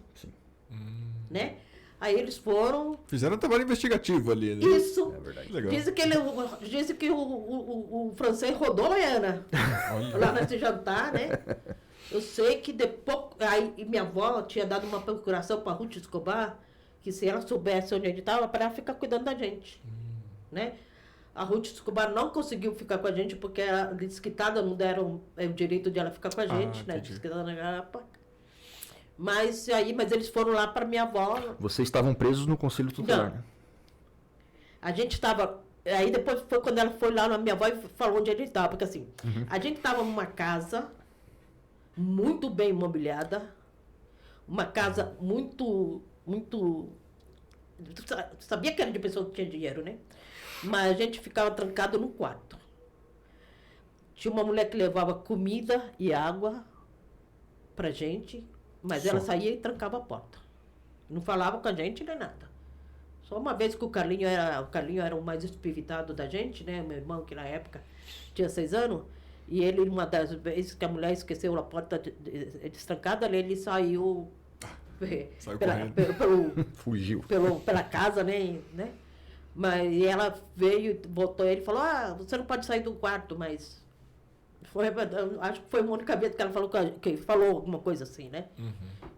S2: Né? Aí eles foram...
S1: Fizeram um trabalho investigativo ali, né?
S2: Isso.
S3: É verdade.
S1: Legal.
S2: Dizem que o francês rodou a Ana lá nesse jantar, né? Eu sei que depois... Aí minha avó tinha dado uma procuração para a Ruth Escobar, que se ela soubesse onde ele estava, para ela ficar cuidando da gente. Né? A Ruth Escobar não conseguiu ficar com a gente, porque a desquitada não deram o direito de ela ficar com a gente, né? Desquitada na garapa. Mas eles foram lá para minha avó.
S3: Vocês estavam presos no Conselho Tutelar, né?
S2: A gente estava Aí depois foi quando ela foi lá na minha avó e falou onde ele estava. Porque assim, a gente estava numa casa muito bem imobiliada, uma casa muito, muito... Tu sabia que era de pessoa que tinha dinheiro, né? Mas a gente ficava trancado num quarto. Tinha uma mulher que levava comida e água pra gente, mas ela saía e trancava a porta. Não falava com a gente nem nada. Só uma vez que o Carlinho era o mais espivitado da gente, né? Meu irmão, que na época tinha 6 anos, e ele, uma das vezes que a mulher esqueceu a porta destrancada, ele saiu
S3: Fugiu.
S2: Pela casa, né? Mas ela veio, botou ele e falou, você não pode sair do quarto, mas... acho que foi uma única vez que ela falou, que falou alguma coisa assim, né?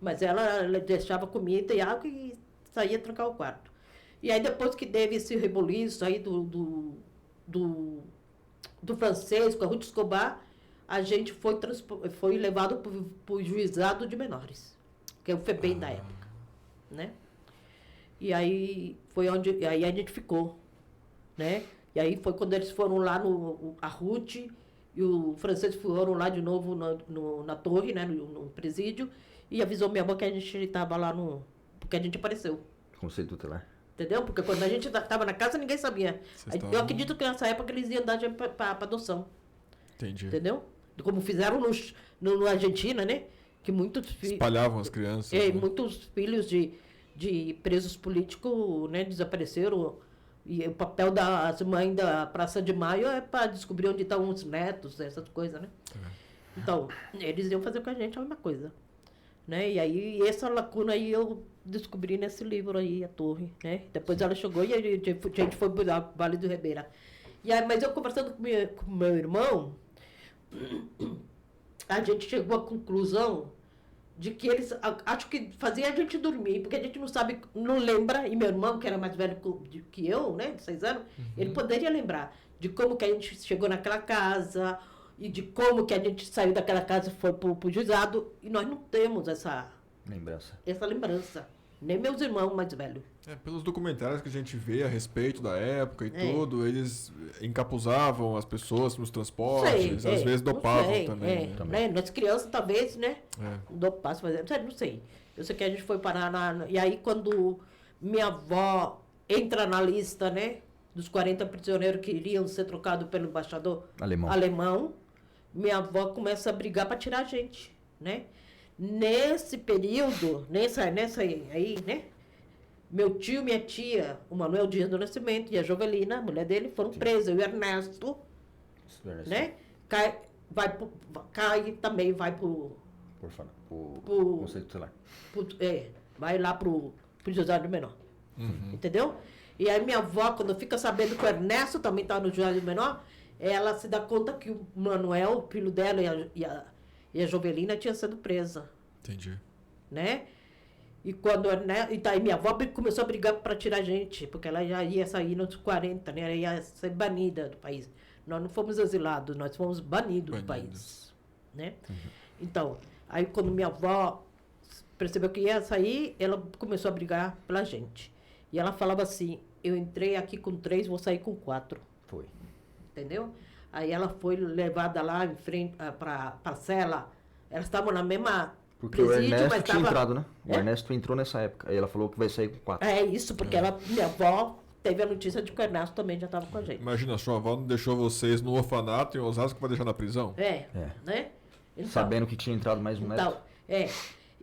S2: Mas ela deixava comida e água e saía trancar o quarto. E aí depois que teve esse reboliço aí do francês com a Ruth Escobar, a gente foi levado para o juizado de menores, que é o FEBEM da época, né? E aí foi onde aí a gente ficou, né? E aí foi quando eles foram lá a Ruth e o francês foram lá de novo na torre, né? No presídio, e avisou minha avó que a gente estava lá porque a gente apareceu.
S3: Conselho tutelar.
S2: Entendeu? Porque quando a gente estava na casa, ninguém sabia. Eu acredito que nessa época eles iam dar para adoção.
S1: Entendi.
S2: Entendeu? Como fizeram na Argentina, né? Que muitos
S1: espalhavam as crianças. Né?
S2: Muitos filhos de presos políticos, né, desapareceram. E o papel das mães da Praça de Maio é para descobrir onde estão os netos, essas coisas, né? Então, eles iam fazer com a gente a mesma coisa. Né? E aí, essa lacuna aí eu descobri nesse livro aí, A Torre, né? Depois ela chegou e a gente foi para o Vale do Ribeira. E aí, mas eu conversando com meu irmão, a gente chegou à conclusão de que eles, acho que fazia a gente dormir, porque a gente não sabe, não lembra, e meu irmão, que era mais velho que eu, né, de 6 anos, ele poderia lembrar de como que a gente chegou naquela casa, e de como que a gente saiu daquela casa e foi pro juizado, e nós não temos essa lembrança. Nem meus irmãos mais velhos.
S1: Pelos documentários que a gente vê a respeito da época e tudo, eles encapuzavam as pessoas nos transportes, às vezes dopavam também.
S2: Né? Nós crianças, talvez, né? Dopassem, não sei. Eu sei que a gente foi parar e aí, quando minha avó entra na lista, né? Dos 40 prisioneiros que iriam ser trocados pelo embaixador alemão, minha avó começa a brigar para tirar a gente, né? Nesse período, nessa aí, né? Meu tio e minha tia, o Manuel Dias do Nascimento e a Jovelina, a mulher dele, foram presos. E o Ernesto, né? Também vai pro
S3: Conselho Tutelar.
S2: Vai lá pro juizado menor. Entendeu? E aí minha avó, quando fica sabendo que o Ernesto também tá no juizado menor, ela se dá conta que o Manuel, o filho dela e a Jovelina tinha sido presa.
S1: Entendi.
S2: Né? E quando aí minha avó começou a brigar para tirar a gente, porque ela já ia sair nos 40, né? Ela ia ser banida do país. Nós não fomos exilados, nós fomos banidos do país. Né? Então, aí quando minha avó percebeu que ia sair, ela começou a brigar pela gente. E ela falava assim, eu entrei aqui com 3, vou sair com 4.
S3: Foi.
S2: Entendeu? Aí ela foi levada lá em frente para a cela. Elas estavam na mesma
S3: porque presídio, o Ernesto tinha entrado, né? O Ernesto entrou nessa época. Aí ela falou que vai sair com 4.
S2: É isso, porque minha avó teve a notícia de que o Ernesto também já estava com a gente.
S1: Imagina, sua avó não deixou vocês no orfanato em Osasco para deixar na prisão?
S2: Né? Então,
S3: sabendo que tinha entrado mais um neto.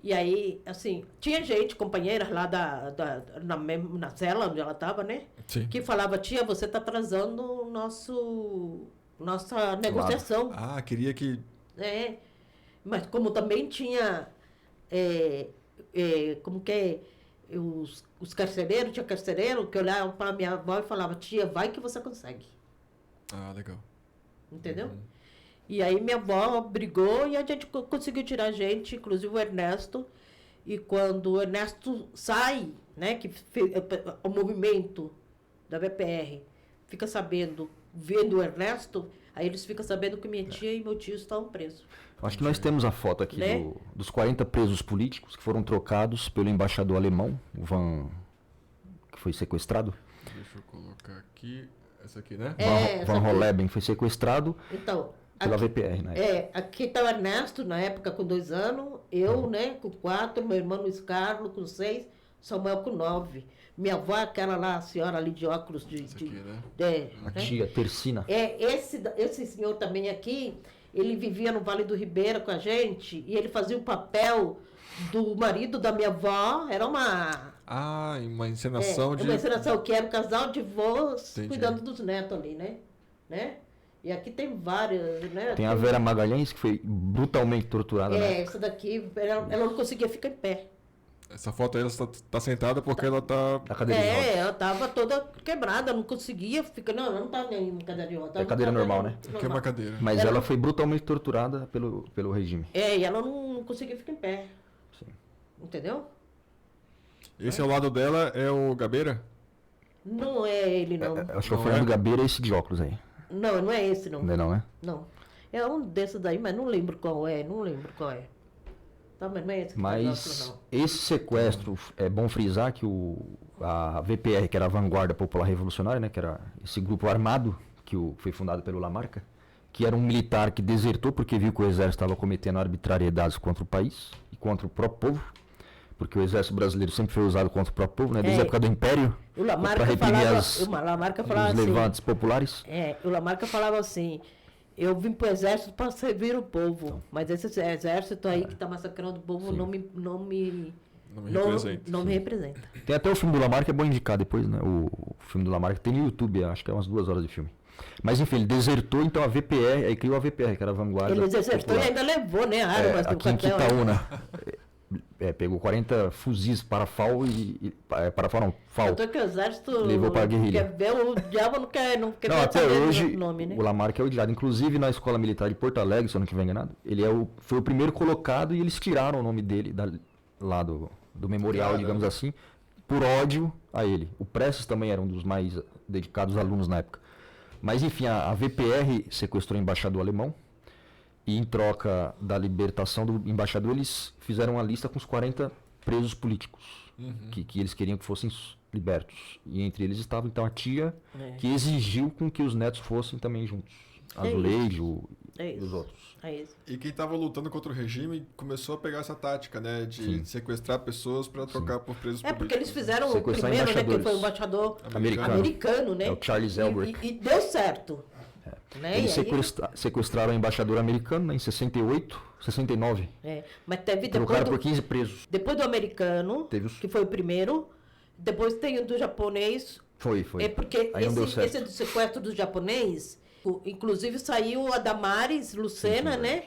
S2: E aí, assim, tinha gente, companheiras lá na cela onde ela estava, né?
S1: Sim.
S2: Que falava, tia, você está atrasando nossa negociação.
S1: Queria que...
S2: Mas como também tinha, como que é, os carcereiros, tinha carcereiro que olhavam para minha avó e falava, tia, vai que você consegue.
S1: Legal.
S2: Entendeu? E aí minha avó brigou e a gente conseguiu tirar a gente, inclusive o Ernesto. E quando o Ernesto sai, né, que o movimento da BPR fica sabendo, vendo o Ernesto, aí eles ficam sabendo que minha tia e meu tio estavam presos.
S3: Acho que nós temos a foto aqui dos 40 presos políticos que foram trocados pelo embaixador alemão, o Van, que foi sequestrado.
S1: Deixa eu colocar aqui. Essa aqui, né?
S3: Van Holleben foi sequestrado
S2: Então,
S3: pela VPR, né?
S2: aqui está o Ernesto, na época, com 2 anos, eu, né, com 4, meu irmão Luiz Carlos, com 6, Samuel com 9. Minha avó, aquela lá, a senhora ali de óculos
S1: Essa aqui, né?
S2: né?
S3: Tia Tercina.
S2: Esse senhor também aqui, ele vivia no Vale do Ribeira com a gente, e ele fazia o papel do marido da minha avó, era uma
S1: Uma encenação de...
S2: uma encenação que era um casal de vós
S1: Entendi.
S2: cuidando dos netos ali, né? E aqui tem várias, né?
S3: Tem a Vera Magalhães, que foi brutalmente torturada, né?
S2: Essa daqui, ela não conseguia ficar em pé.
S1: Essa foto aí, ela tá sentada porque ela tá...
S3: Da cadeira de rodas.
S2: Ela tava toda quebrada, não conseguia ficar. Não, ela não tava nem em cadeira de roda. tava
S3: É cadeira
S2: em
S3: normal, né?
S1: Aqui é uma cadeira.
S3: Mas ela foi brutalmente torturada pelo regime.
S2: E ela não conseguia ficar em pé.
S3: Sim.
S2: Entendeu?
S1: Esse ao lado dela é o Gabeira?
S2: Não é ele, não.
S3: Acho que é o
S1: Não
S3: Fernando
S1: é?
S3: Gabeira esse de óculos aí.
S2: Não é esse, não.
S3: Não é não, né?
S2: Não. É um desses daí, mas não lembro qual é, Tá, mas não é esse que tá
S3: Mas
S2: não.
S3: esse sequestro, é bom frisar que a VPR, que era a Vanguarda Popular Revolucionária, né, que era esse grupo armado que foi fundado pelo Lamarca, que era um militar que desertou porque viu que o exército estava cometendo arbitrariedades contra o país e contra o próprio povo, porque o exército brasileiro sempre foi usado contra o próprio povo, né, desde a época do Império,
S2: O Lamarca
S3: para reprimir
S2: falava
S3: os
S2: assim,
S3: levantes populares.
S2: o Lamarca falava assim, eu vim pro exército para servir o povo, mas esse exército aí que tá massacrando o povo não me representa.
S3: Tem até o filme do Lamarca, é bom indicar depois, né? O filme do Lamarca tem no YouTube, acho que é umas 2 horas de filme. Mas enfim, ele desertou, então a VPR, aí criou a VPR, que era a Vanguarda.
S2: Ele desertou
S3: Popular.
S2: e ainda levou, né, armas do
S3: Aqui em
S2: quartel.
S3: Quitaúna. Pegou 40 fuzis parafal parafal não, FAL.
S2: Tanto é que o exército
S3: Levou pra guerrilha.
S2: quer ver, o diabo não quer
S3: Não, até
S2: saber do
S3: hoje
S2: nome, né?
S3: o Lamarca é odiado. Inclusive na Escola Militar de Porto Alegre, se eu não estiver enganado, ele foi o primeiro colocado e eles tiraram o nome dele lá do memorial,
S1: Caramba.
S3: digamos assim, por ódio a ele. O Prestes também era um dos mais dedicados alunos na época. Mas enfim, a VPR sequestrou o embaixador alemão e em troca da libertação do embaixador eles fizeram uma lista com os 40 presos políticos que eles queriam que fossem libertos. E entre eles estava então a tia que exigiu com que os netos fossem também juntos. Azulejo e os outros.
S2: É isso.
S1: E quem estava lutando contra o regime começou a pegar essa tática, né? De sequestrar pessoas para trocar por presos políticos.
S2: Porque eles fizeram o
S3: Sequestrar
S2: primeiro, né? Que
S3: embaixadores.
S2: foi o embaixador
S3: Americano.
S2: né?
S3: É o Charles Elbrick.
S2: E deu certo. Né?
S3: Eles
S2: E aí-
S3: sequestraram o embaixador americano, né, em 68, 69.
S2: Mas teve
S3: Trocaram por 15 presos.
S2: depois do americano,
S3: Teve os-
S2: que foi o primeiro, depois tem o do japonês.
S3: Foi.
S2: É porque
S3: Aí não deu certo.
S2: esse do sequestro do japonês, inclusive saiu a Damares Lucena, né?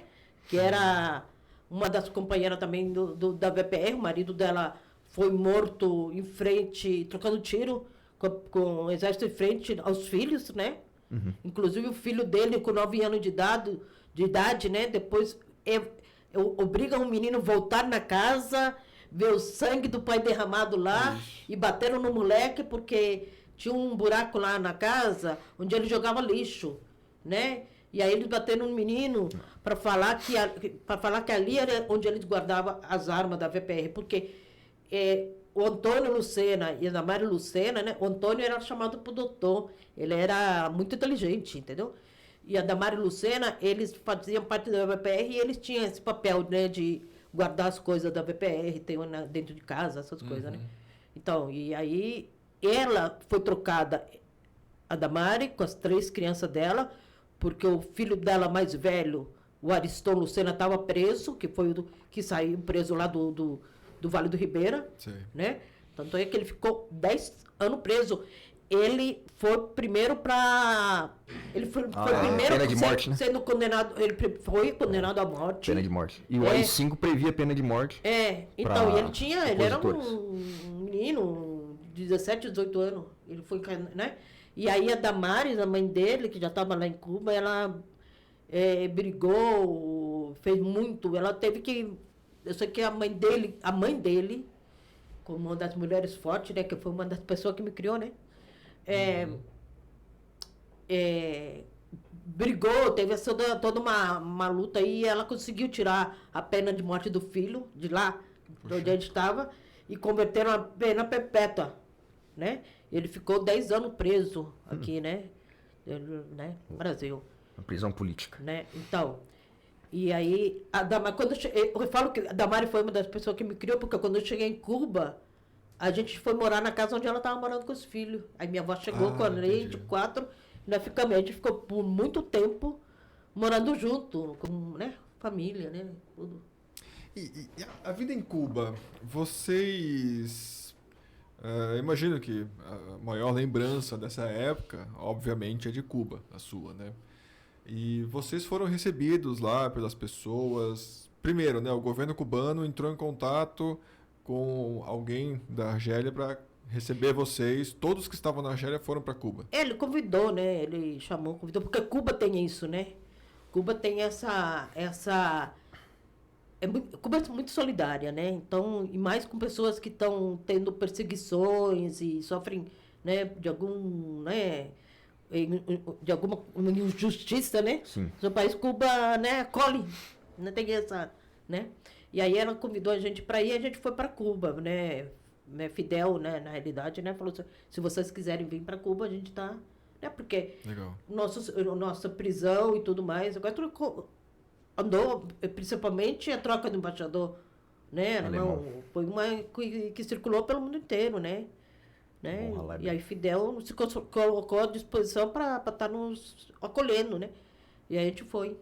S2: Que era uma das companheiras também da VPR, o marido dela foi morto em frente, trocando tiro com o exército em frente aos filhos, né? Inclusive o filho dele com 9 anos de idade, né? Depois obriga um menino a voltar na casa, ver o sangue do pai derramado lá e bateram no moleque porque tinha um buraco lá na casa onde ele jogava lixo, né? E aí eles bateram no menino para falar que ali era onde eles guardavam as armas da VPR, porque o Antônio Lucena e a Damares Lucena, né? O Antônio era chamado por doutor, ele era muito inteligente, entendeu? E a Damares Lucena, eles faziam parte da VPR e eles tinham esse papel, né? De guardar as coisas da VPR, ter dentro de casa, essas coisas, né? Então, e aí ela foi trocada, a Damares, com as 3 crianças dela, porque o filho dela mais velho, o Ariston Lucena, estava preso, que foi o que saiu preso lá do Vale do Ribeira, né? Tanto é que ele ficou 10 anos preso. Ele foi primeiro para... Ele foi primeiro
S3: pena de morte, né?
S2: sendo condenado... Ele foi condenado à morte.
S3: Pena de morte. E o AI-5 previa pena de morte.
S2: Então, e ele era
S3: opositores.
S2: um menino de 17, 18 anos. Ele foi, né? E aí a Damares, a mãe dele, que já estava lá em Cuba, ela brigou, fez muito. Ela teve que... Eu sei que a mãe dele, como uma das mulheres fortes, né? Que foi uma das pessoas que me criou, né? Brigou, teve toda uma luta aí, e ela conseguiu tirar a pena de morte do filho, de lá, de onde ele estava, e converteram a pena perpétua, né? Ele ficou 10 anos preso aqui, né? né, no Brasil.
S3: Uma prisão política.
S2: Né? Então, e aí, a Damares, eu falo que a Damares foi uma das pessoas que me criou, porque quando eu cheguei em Cuba, a gente foi morar na casa onde ela estava morando com os filhos. Aí minha avó chegou com a Leite, 4, nós ficamos, a gente ficou por muito tempo morando junto, com, né, família, né, tudo.
S1: E a vida em Cuba, vocês... imagino que a maior lembrança dessa época, obviamente, é de Cuba, a sua, né? E vocês foram recebidos lá pelas pessoas. Primeiro, né, o governo cubano entrou em contato com alguém da Argélia para receber vocês. Todos que estavam na Argélia foram para Cuba.
S2: Ele convidou, né? Ele chamou, convidou, porque Cuba tem isso, né? Cuba tem Cuba é muito solidária, né? Então, e mais com pessoas que estão tendo perseguições e sofrem, né, de algum, né, de alguma injustiça, né?
S3: Sim.
S2: No país, Cuba, né, acolhe, não tem essa, né? E aí ela convidou a gente para ir, a gente foi para Cuba, né? Fidel, né, na realidade, né, falou assim, se vocês quiserem vir para Cuba, a gente tá, né? Porque
S1: Legal.
S2: Nossa prisão e tudo mais, agora andou, principalmente a troca do embaixador, né? Foi uma que circulou pelo mundo inteiro, né? E aí Fidel se colocou à disposição para estar nos acolhendo, né? E aí a gente foi.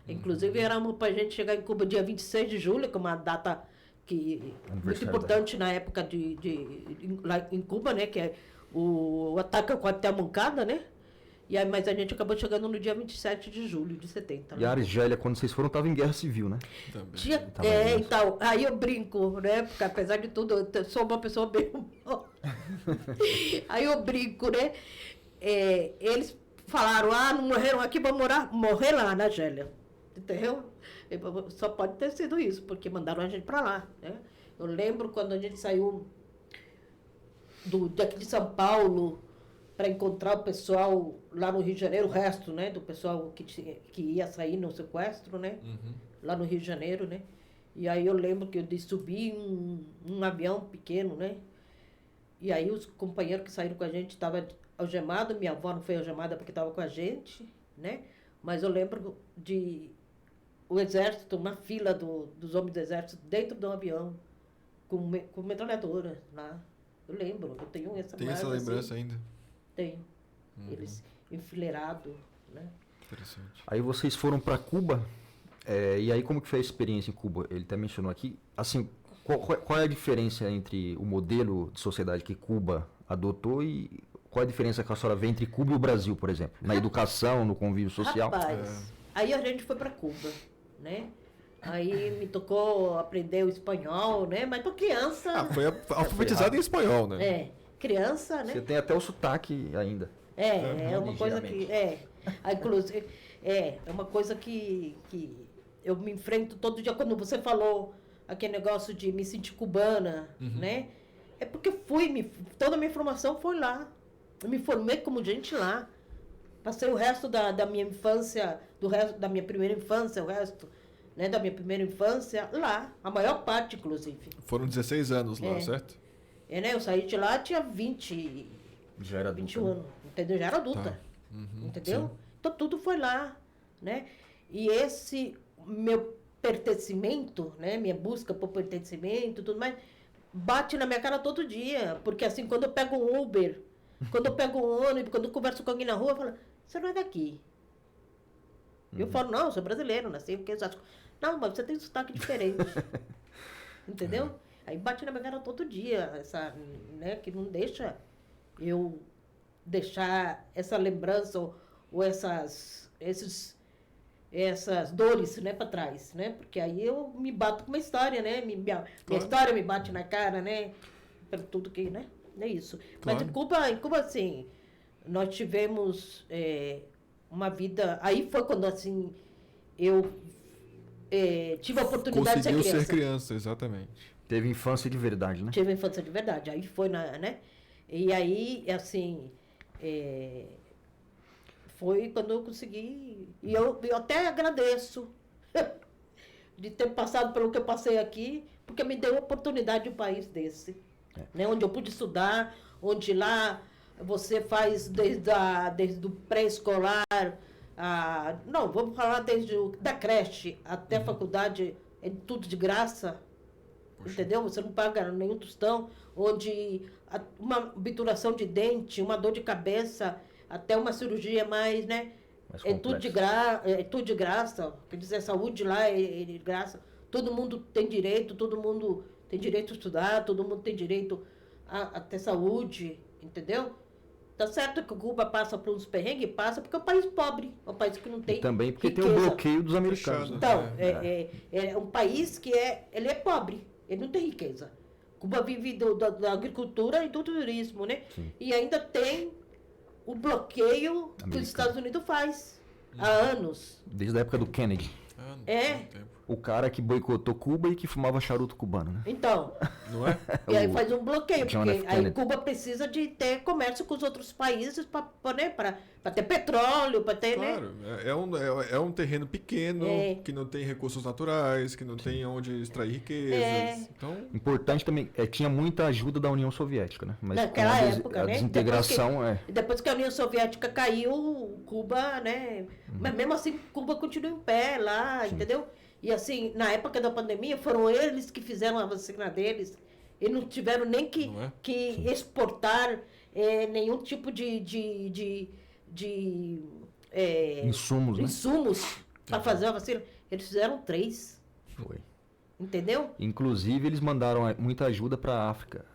S2: Inclusive, éramos para a gente chegar em Cuba dia 26 de julho, que é uma data muito importante na época lá em Cuba, né? Que é o ataque ao quartel Moncada, né? E aí, mas a gente acabou chegando no dia 27 de julho de 70.
S3: E a Argélia, quando vocês foram, estava em guerra civil, né?
S1: Também.
S2: Então, aí eu brinco, né? Porque apesar de tudo, eu sou uma pessoa bem... Aí eu brinco, né? Eles falaram, não morreram aqui, vão morrer lá na Argélia. Entendeu? Só pode ter sido isso, porque mandaram a gente para lá, né? Eu lembro quando a gente saiu daqui de São Paulo para encontrar o pessoal lá no Rio de Janeiro, o resto, né, do pessoal que ia sair no sequestro, né, lá no Rio de Janeiro, né, e aí eu lembro que eu subi um avião pequeno, né, e aí os companheiros que saíram com a gente estavam algemados, minha avó não foi algemada porque estava com a gente, né, mas eu lembro o exército, uma fila dos homens do exército dentro de um avião, com metralhadora lá, eu lembro, eu tenho essa
S1: Tem essa lembrança
S2: assim.
S1: ainda?
S2: Tenho. Eles enfileirados, né?
S1: Interessante.
S3: Aí vocês foram para Cuba, e aí como que foi a experiência em Cuba? Ele até mencionou aqui, assim, qual é a diferença entre o modelo de sociedade que Cuba adotou e qual é a diferença que a senhora vê entre Cuba e o Brasil, por exemplo? Na educação, no convívio social?
S2: Rapaz, aí a gente foi para Cuba, né? Aí me tocou aprender o espanhol, né? Mas tô criança...
S1: Foi alfabetizado em espanhol, né?
S2: Criança, né?
S3: Você tem até o sotaque ainda.
S2: É uma coisa que... Inclusive, é uma coisa que eu me enfrento todo dia. Quando você falou aquele negócio de me sentir cubana, né? É porque toda a minha formação foi lá. Eu me formei como gente lá. Passei o resto da minha infância, da minha primeira infância, o resto, né, da minha primeira infância lá. A maior parte, inclusive.
S1: Foram 16 anos lá, certo?
S2: Né? Eu saí de lá, tinha 20...
S3: Já era adulta,
S2: 21 anos, entendeu? Já era adulta,
S1: Tá.
S2: entendeu?
S1: Sim.
S2: Então tudo foi lá, né? E esse meu pertencimento, né? Minha busca por pertencimento, tudo mais, bate na minha cara todo dia. Porque assim, quando eu pego um Uber, quando eu pego um ônibus, quando eu converso com alguém na rua, eu falo, você não é daqui. Eu falo, não, eu sou brasileiro, nasci em Osasco. Não, mas você tem um sotaque diferente. Entendeu? Aí bate na minha cara todo dia, essa, né, que não deixa eu deixar essa lembrança ou essas dores, né, para trás, né? Porque aí eu me bato com uma história, né? Minha história me bate na cara, né? Pelo tudo que, né? É isso.
S1: Claro.
S2: Mas em Cuba, assim, nós tivemos uma vida... Aí foi quando, assim, eu tive a oportunidade de
S1: Conseguiu
S2: ser
S1: ser criança, exatamente.
S3: Teve infância de verdade, né?
S2: Tive infância de verdade. Aí foi, né? E aí, assim, foi quando eu consegui... E eu até agradeço de ter passado pelo que eu passei aqui, porque me deu a oportunidade de um país desse. Né? Onde eu pude estudar, onde lá você faz desde o pré-escolar, não, vamos falar da creche até a faculdade, é tudo de graça.
S1: Poxa.
S2: Entendeu? Você não paga nenhum tostão, onde uma obturação de dente, uma dor de cabeça, até uma cirurgia mais, né? É tudo de graça. Quer dizer, a saúde lá é de graça. Todo mundo tem direito a estudar, todo mundo tem direito a ter saúde, entendeu? Tá certo que Cuba passa por uns perrengues, passa porque é um país pobre, é um país que não tem
S3: e também porque
S2: riqueza.
S3: tem o bloqueio dos americanos.
S2: Então, é um país que ele é pobre, ele não tem riqueza. Cuba vive da agricultura e do turismo, né?
S3: Sim.
S2: E ainda tem o bloqueio que os Estados Unidos faz há anos.
S3: Desde a época do Kennedy. O cara que boicotou Cuba e que fumava charuto cubano, né?
S2: Então,
S1: Não é?
S2: e aí faz um bloqueio,
S3: John
S2: porque
S3: F.
S2: aí
S3: Kennedy.
S2: Cuba precisa de ter comércio com os outros países para ter petróleo, para ter, né?
S1: Claro, é um terreno pequeno,
S2: É.
S1: que não tem recursos naturais, que não tem onde extrair riquezas.
S2: É.
S1: Então,
S3: Importante também, tinha muita ajuda da União Soviética, né? Mas
S2: Naquela
S3: com
S2: época,
S3: a
S2: né?
S3: desintegração
S2: Depois que a União Soviética caiu, Cuba, né? Mas mesmo assim, Cuba continua em pé lá, entendeu? E assim, na época da pandemia, foram eles que fizeram a vacina deles. E não tiveram nem
S1: Não é?
S2: que exportar nenhum tipo de
S3: insumos, né?
S2: insumos para fazer a vacina. Eles fizeram 3,
S3: Foi.
S2: entendeu?
S3: Inclusive, eles mandaram muita ajuda para a África,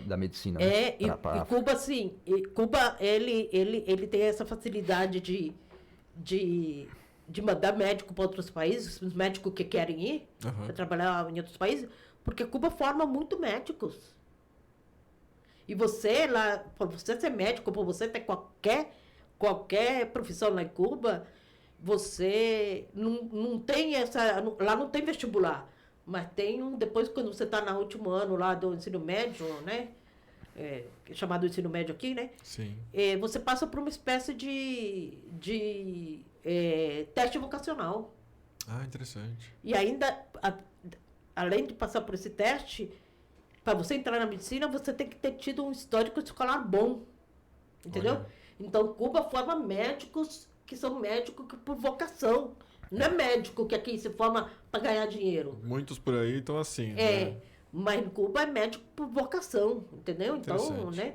S3: da medicina.
S2: É,
S3: né? Pra
S2: e
S3: África.
S2: Cuba, assim, Cuba, ele tem essa facilidade de mandar médico para outros países, os médicos que querem ir para trabalhar em outros países, porque Cuba forma muito médicos. E você lá, para você ser médico, para você ter qualquer profissão lá em Cuba, você não tem lá não tem vestibular, mas tem depois quando você está no último ano lá do ensino médio, né? Chamado ensino médio aqui, né?
S1: sim.
S2: Você passa por uma espécie de teste vocacional.
S1: Ah, interessante.
S2: E ainda, além de passar por esse teste, para você entrar na medicina, você tem que ter tido um histórico escolar bom. Entendeu?
S1: Olha.
S2: Então, Cuba forma médicos que são médicos por vocação. Não é médico que aqui se forma para ganhar dinheiro.
S1: Muitos por aí estão assim, né?
S2: Mas Cuba é médico por vocação, entendeu? Então,
S1: Interessante.
S2: né?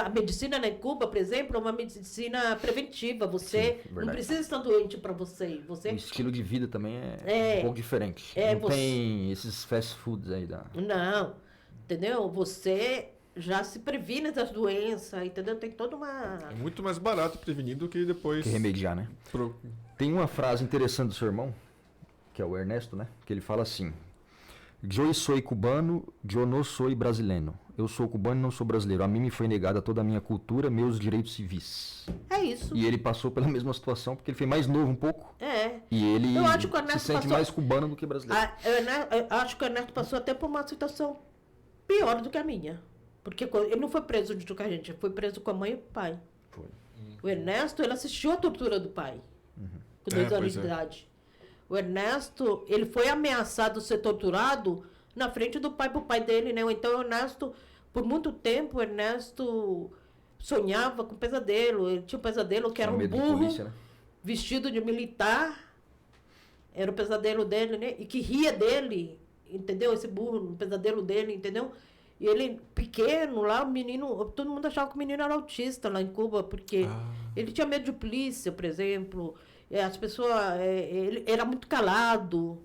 S2: A medicina em Cuba, por exemplo, é uma medicina preventiva. Você
S3: Sim,
S2: não
S3: verdade.
S2: precisa estar doente para você ir.
S3: O estilo de vida também
S2: É.
S3: um pouco diferente. Não tem esses fast foods aí da...
S2: Não, entendeu? Você já se previne das doenças, entendeu? Tem toda uma...
S1: É muito mais barato prevenir do que depois...
S3: Que remediar, né? Tem uma frase interessante do seu irmão, que é o Ernesto, né? Que ele fala assim: "Eu sou cubano, eu não sou brasileiro. Eu sou cubano e não sou brasileiro. A mim me foi negada toda a minha cultura, meus direitos civis."
S2: É isso.
S3: E ele passou pela mesma situação, porque ele foi mais novo um pouco. E ele
S2: Eu acho que o
S3: se
S2: Ernesto
S3: sente
S2: passou-
S3: mais cubano do que brasileiro.
S2: Eu acho que o Ernesto passou até por uma situação pior do que a minha. Porque ele não foi preso junto com a gente, ele foi preso com a mãe e o pai.
S3: Foi.
S2: O Ernesto, ele assistiu a tortura do pai, com 2 anos
S1: pois
S2: de
S1: é.
S2: idade. O Ernesto, ele foi ameaçado de ser torturado na frente do pai pro pai dele, né? Então, o Ernesto, por muito tempo, o Ernesto sonhava com pesadelo. Ele tinha um pesadelo que era um
S3: Medo de
S2: burro
S3: polícia, né?
S2: vestido de militar. Era o pesadelo dele, né? E que ria dele, entendeu? Esse burro, o pesadelo dele, entendeu? E ele, pequeno, lá, o menino... Todo mundo achava que o menino era autista lá em Cuba, porque ele tinha medo de polícia, por exemplo. As pessoas... ele era muito calado,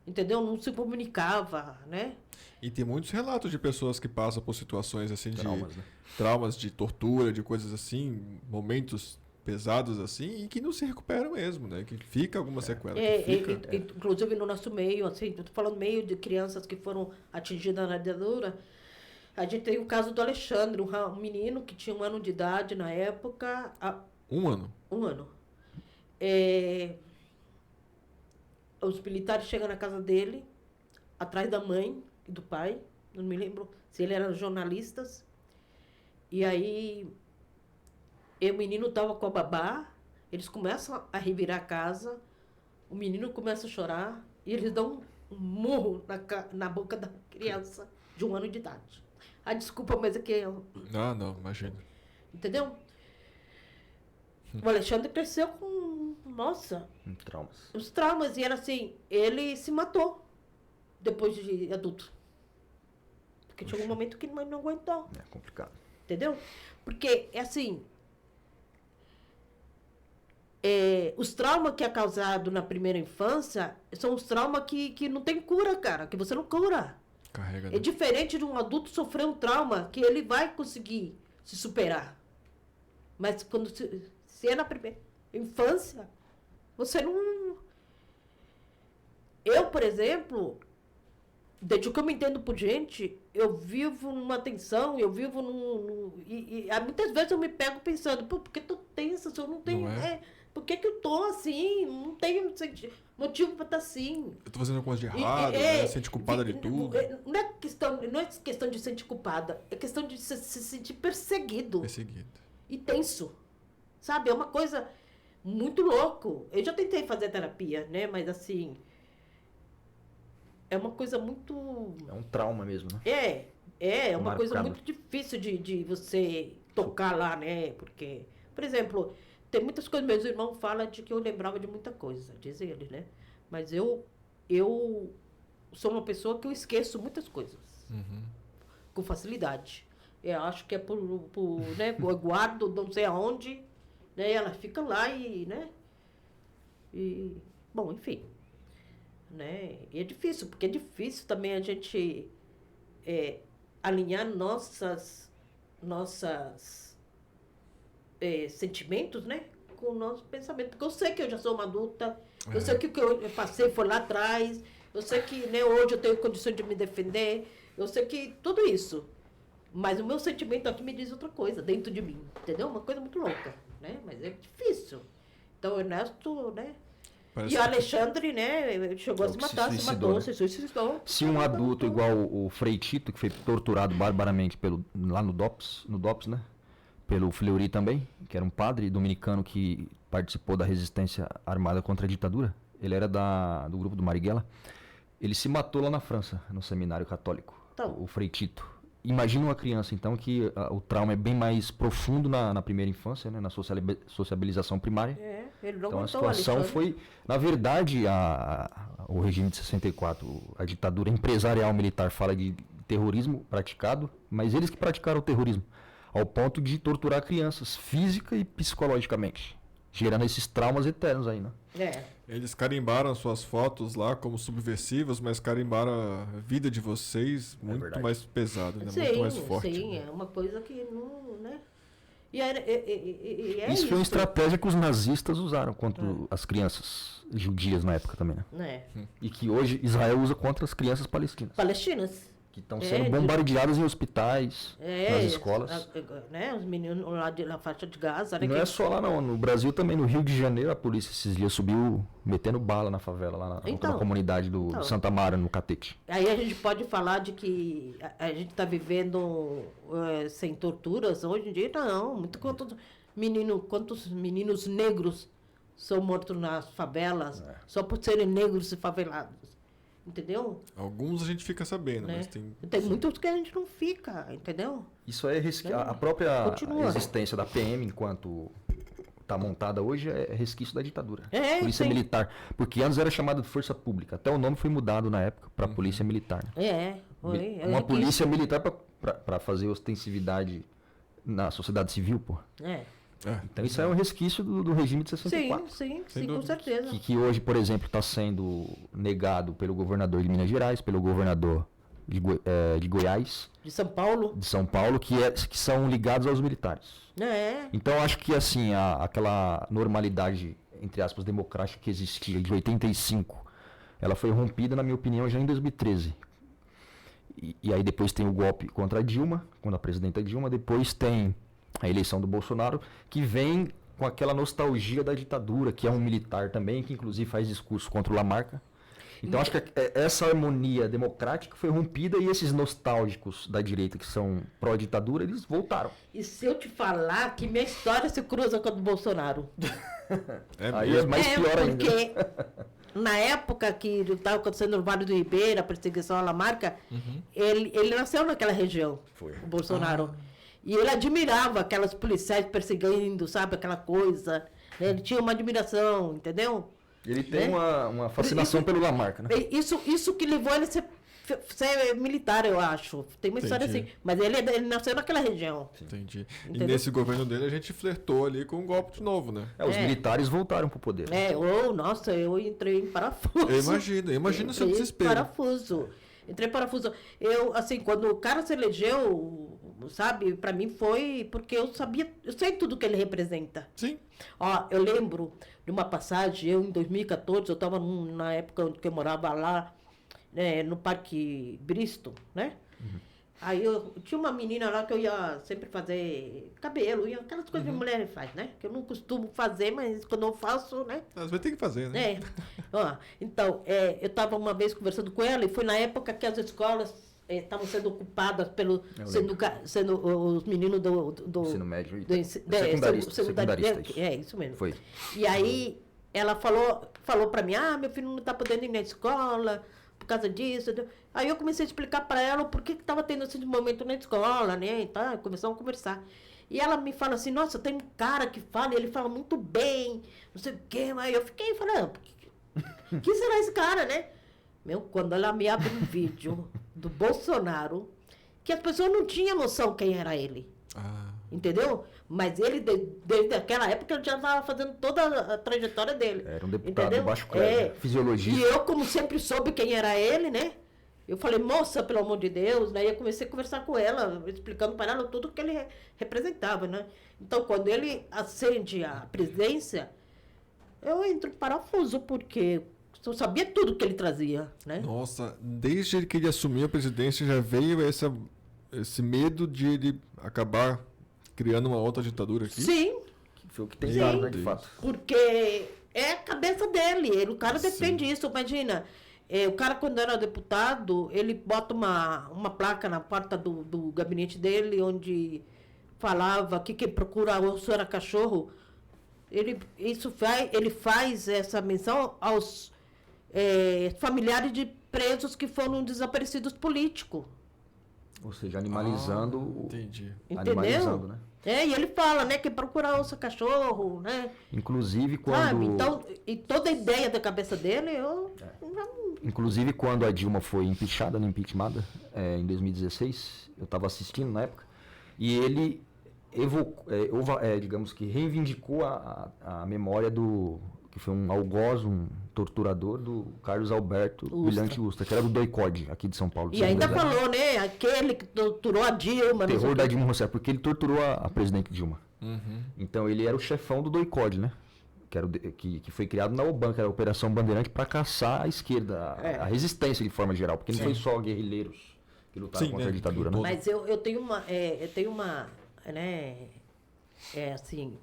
S2: entendeu? Não se comunicava, né?
S1: E tem muitos relatos de pessoas que passam por situações assim
S3: Traumas, né?
S1: traumas de tortura, de coisas assim, momentos pesados assim, e que não se recuperam mesmo, né? Que fica alguma sequela. Que fica.
S2: Inclusive no nosso meio, assim, eu tô falando meio de crianças que foram atingidas na ditadura. A gente tem o caso do Alexandre, um menino que tinha 1 ano de idade na época.
S1: 1 ano.
S2: 1 ano. Os militares chegam na casa dele, atrás da mãe e do pai, não me lembro se eles eram jornalistas. E aí, o menino estava com a babá, eles começam a revirar a casa, o menino começa a chorar e eles dão um murro na boca da criança de 1 ano de idade. Ah, desculpa, mas é que...
S1: Não, imagina.
S2: Entendeu? O Alexandre cresceu com... Nossa,
S3: Traumas.
S2: os traumas. E era assim, ele se matou depois de adulto. Porque chegou um momento que ele não aguentou.
S3: É complicado.
S2: Entendeu? Porque, é assim... os traumas que é causado na primeira infância são os traumas que não tem cura, cara. Que você não cura.
S1: Carrega.
S2: É diferente de um adulto sofrer um trauma que ele vai conseguir se superar. Mas quando se é na primeira infância, você não... Eu, por exemplo, desde que eu me entendo por gente, eu vivo numa tensão, eu vivo e muitas vezes eu me pego pensando, pô, por que tô tensa se eu não tenho...
S1: Não é?
S2: Por que eu tô assim? Não tenho motivo para estar assim.
S1: Eu tô fazendo alguma coisa de errado, né? Sente culpada de tudo.
S2: Não é questão de sentir culpada, é questão de se sentir perseguido.
S1: Perseguido.
S2: E tenso. Sabe? É uma coisa muito louco. Eu já tentei fazer terapia, né? Mas assim... É uma coisa muito...
S3: É um trauma mesmo, né?
S2: É uma coisa
S3: Marcado.
S2: muito difícil de você tocar lá, né? Porque, por exemplo, tem muitas coisas... Meus irmãos falam de que eu lembrava de muita coisa, diz ele, né? Mas eu sou uma pessoa que eu esqueço muitas coisas.
S1: Uhum.
S2: Com facilidade. Eu acho que é por né? Eu guardo não sei aonde, né? Ela fica lá e, né? E, bom, enfim. Né? E é difícil, porque é difícil também a gente alinhar nossos sentimentos, né? Com o nosso pensamento. Porque eu sei que eu já sou uma adulta, eu sei que o que eu passei foi lá atrás, eu sei que, né, hoje eu tenho condições de me defender, eu sei que tudo isso. Mas o meu sentimento aqui me diz outra coisa, dentro de mim, entendeu? Uma coisa muito louca, né? Mas é difícil. Então, o Ernesto, né?
S1: Parece
S2: E o
S1: que-
S2: Alexandre, né? Chegou a se
S3: que se
S2: matar, se
S3: suicidou,
S2: matou,
S3: né?
S2: se suicidou.
S3: Se um adulto igual o Frei Tito, que foi torturado barbaramente lá no DOPS, né? Pelo Fleury também, que era um padre dominicano que participou da resistência armada contra a ditadura. Ele era do grupo do Marighella. Ele se matou lá na França, no seminário católico,
S2: Então.
S3: o Frei Tito. Imagina uma criança, então, que o trauma é bem mais profundo na primeira infância, né? Na sociabilização primária.
S2: Ele não
S3: Então a
S2: aguentou o
S3: situação
S2: Alexandre.
S3: foi, na verdade, o regime de 64, a ditadura empresarial militar fala de terrorismo praticado, mas eles que praticaram o terrorismo, ao ponto de torturar crianças física e psicologicamente, gerando esses traumas eternos aí, né?
S1: Eles carimbaram suas fotos lá como subversivas, mas carimbaram a vida de vocês muito
S3: verdade.
S1: mais pesado, né?
S2: Sim,
S1: Muito mais forte.
S2: sim,
S1: né?
S2: é uma coisa que não, né? E
S3: Isso foi uma estratégia que os nazistas usaram contra as crianças judias na época também, né? E que hoje Israel usa contra as crianças palestinas,
S2: Palestinas.
S3: que estão sendo bombardeadas em hospitais, nas escolas.
S2: Né? Os meninos lá na faixa de Gaza. Né?
S3: E não é só lá não, no Brasil também, no Rio de Janeiro, a polícia esses dias subiu metendo bala na favela, lá na comunidade do Santa Mara, no Catete.
S2: Aí a gente pode falar de que a gente está vivendo sem torturas hoje em dia? Não. Quantos meninos negros são mortos nas favelas só por serem negros e favelados? Entendeu?
S1: Alguns a gente fica sabendo,
S2: Né?
S1: mas tem...
S2: Tem muitos que a gente não fica, entendeu?
S3: Isso é a própria
S2: Continua.
S3: existência da PM enquanto está montada hoje é resquício da ditadura. Polícia
S2: sim.
S3: Militar. Porque antes era chamada de Força Pública. Até o nome foi mudado na época para Polícia Militar. Né?
S2: Foi.
S3: Uma polícia militar para fazer ostensividade na sociedade civil, pô. Então isso é um resquício do regime de 64.
S2: Sim, com
S1: dúvida.
S2: certeza.
S3: Que hoje, por exemplo, está sendo negado pelo governador de Minas Gerais, pelo governador de Goiás,
S2: De São Paulo.
S3: de São Paulo, que são ligados aos militares. Então acho que assim, aquela normalidade, entre aspas, democrática que existia de 85, ela foi rompida, na minha opinião, já em 2013. E aí depois tem o golpe contra a Dilma, quando a presidenta Dilma, depois tem a eleição do Bolsonaro, que vem com aquela nostalgia da ditadura, que é um militar também, que inclusive faz discurso contra o Lamarca. Então acho que essa harmonia democrática foi rompida e esses nostálgicos da direita que são pró-ditadura, eles voltaram.
S2: E se eu te falar que minha história se cruza com a do Bolsonaro?
S3: Aí é mais pior ainda.
S2: Porque na época que estava acontecendo no Vale do Ribeira, a perseguição à Lamarca, ele nasceu naquela região,
S3: Foi.
S2: o Bolsonaro. E ele admirava aquelas policiais perseguindo, sabe, aquela coisa. Né? Ele tinha uma admiração, entendeu?
S3: Ele tem uma fascinação pelo Lamarca, né?
S2: Isso que levou ele a ser militar, eu acho. Tem uma história assim. Mas ele nasceu naquela região.
S1: Entendi.
S2: Entendeu?
S1: E nesse governo dele a gente flertou ali com um golpe de novo, né?
S3: Os militares voltaram pro poder.
S2: Nossa, eu entrei em parafuso.
S1: Eu imagino o seu desespero.
S2: Entrei em parafuso. Eu, assim, quando o cara se elegeu, sabe, pra mim foi porque eu sei tudo que ele representa.
S1: Sim.
S2: Ó, eu lembro de uma passagem, eu em 2014, eu estava na época que eu morava lá, né, no Parque Bristol, né? Aí eu tinha uma menina lá que eu ia sempre fazer cabelo, aquelas coisas que mulher faz, né? Que eu não costumo fazer, mas quando eu faço, né?
S1: Às vezes tem que fazer, né?
S2: Ó, então, eu estava uma vez conversando com ela e foi na época que as escolas estavam sendo ocupadas sendo os meninos do
S3: ensino médio e
S2: secundarista. Isso mesmo.
S3: Foi.
S2: E aí ela falou para mim, meu filho não está podendo ir na escola por causa disso. Aí eu comecei a explicar para ela por que estava tendo esse momento na escola, né? E tá, começamos a conversar. E ela me fala assim, nossa, tem um cara que fala, ele fala muito bem, não sei o quê. Aí eu fiquei falando, que será esse cara, né? Quando ela me abre um vídeo do Bolsonaro, que as pessoas não tinham noção quem era ele. Entendeu? Mas ele, desde aquela época, ele já estava fazendo toda a trajetória dele.
S3: Era um deputado de baixo clero, fisiologista.
S2: E eu, como sempre soube quem era ele, né? Eu falei, moça, pelo amor de Deus, né? E eu comecei a conversar com ela, explicando para ela tudo que ele representava, né? Então, quando ele acende a presidência, eu entro em parafuso, porque eu sabia tudo que ele trazia, né?
S1: Nossa, desde que ele assumiu a presidência já veio esse medo de ele acabar criando uma outra ditadura aqui?
S2: Sim.
S3: Que foi o que tentaram, né, de fato.
S2: Porque é a cabeça dele, o cara defende isso, imagina. O cara, quando era deputado, ele bota uma placa na porta do gabinete dele, onde falava que quem procura osso era cachorro. Ele faz essa menção aos familiares de presos que foram desaparecidos políticos.
S3: Ou seja, animalizando
S1: entendi.
S3: Animalizando, né?
S2: E ele fala, né, que procurar o cachorro, né?
S3: Inclusive quando...
S2: Sabe? Então, e toda a ideia da cabeça dele,
S3: Inclusive quando a Dilma foi impeachmentada, em 2016, eu estava assistindo na época, e ele digamos que reivindicou a memória que foi um algoz, um torturador do Carlos Alberto Brilhante Ustra, que era do DOI-CODE, aqui de São Paulo.
S2: E ainda falou, né, aquele que torturou a Dilma.
S3: Terror da Dilma Rousseff, porque ele torturou a presidente Dilma. Então ele era o chefão do DOI-CODE, né? Que foi criado na OBAN, que era a Operação Bandeirante, para caçar a esquerda, a resistência de forma geral, porque não foi só guerrilheiros que lutaram contra a ditadura, né?
S2: Mas eu tenho uma, né, assim,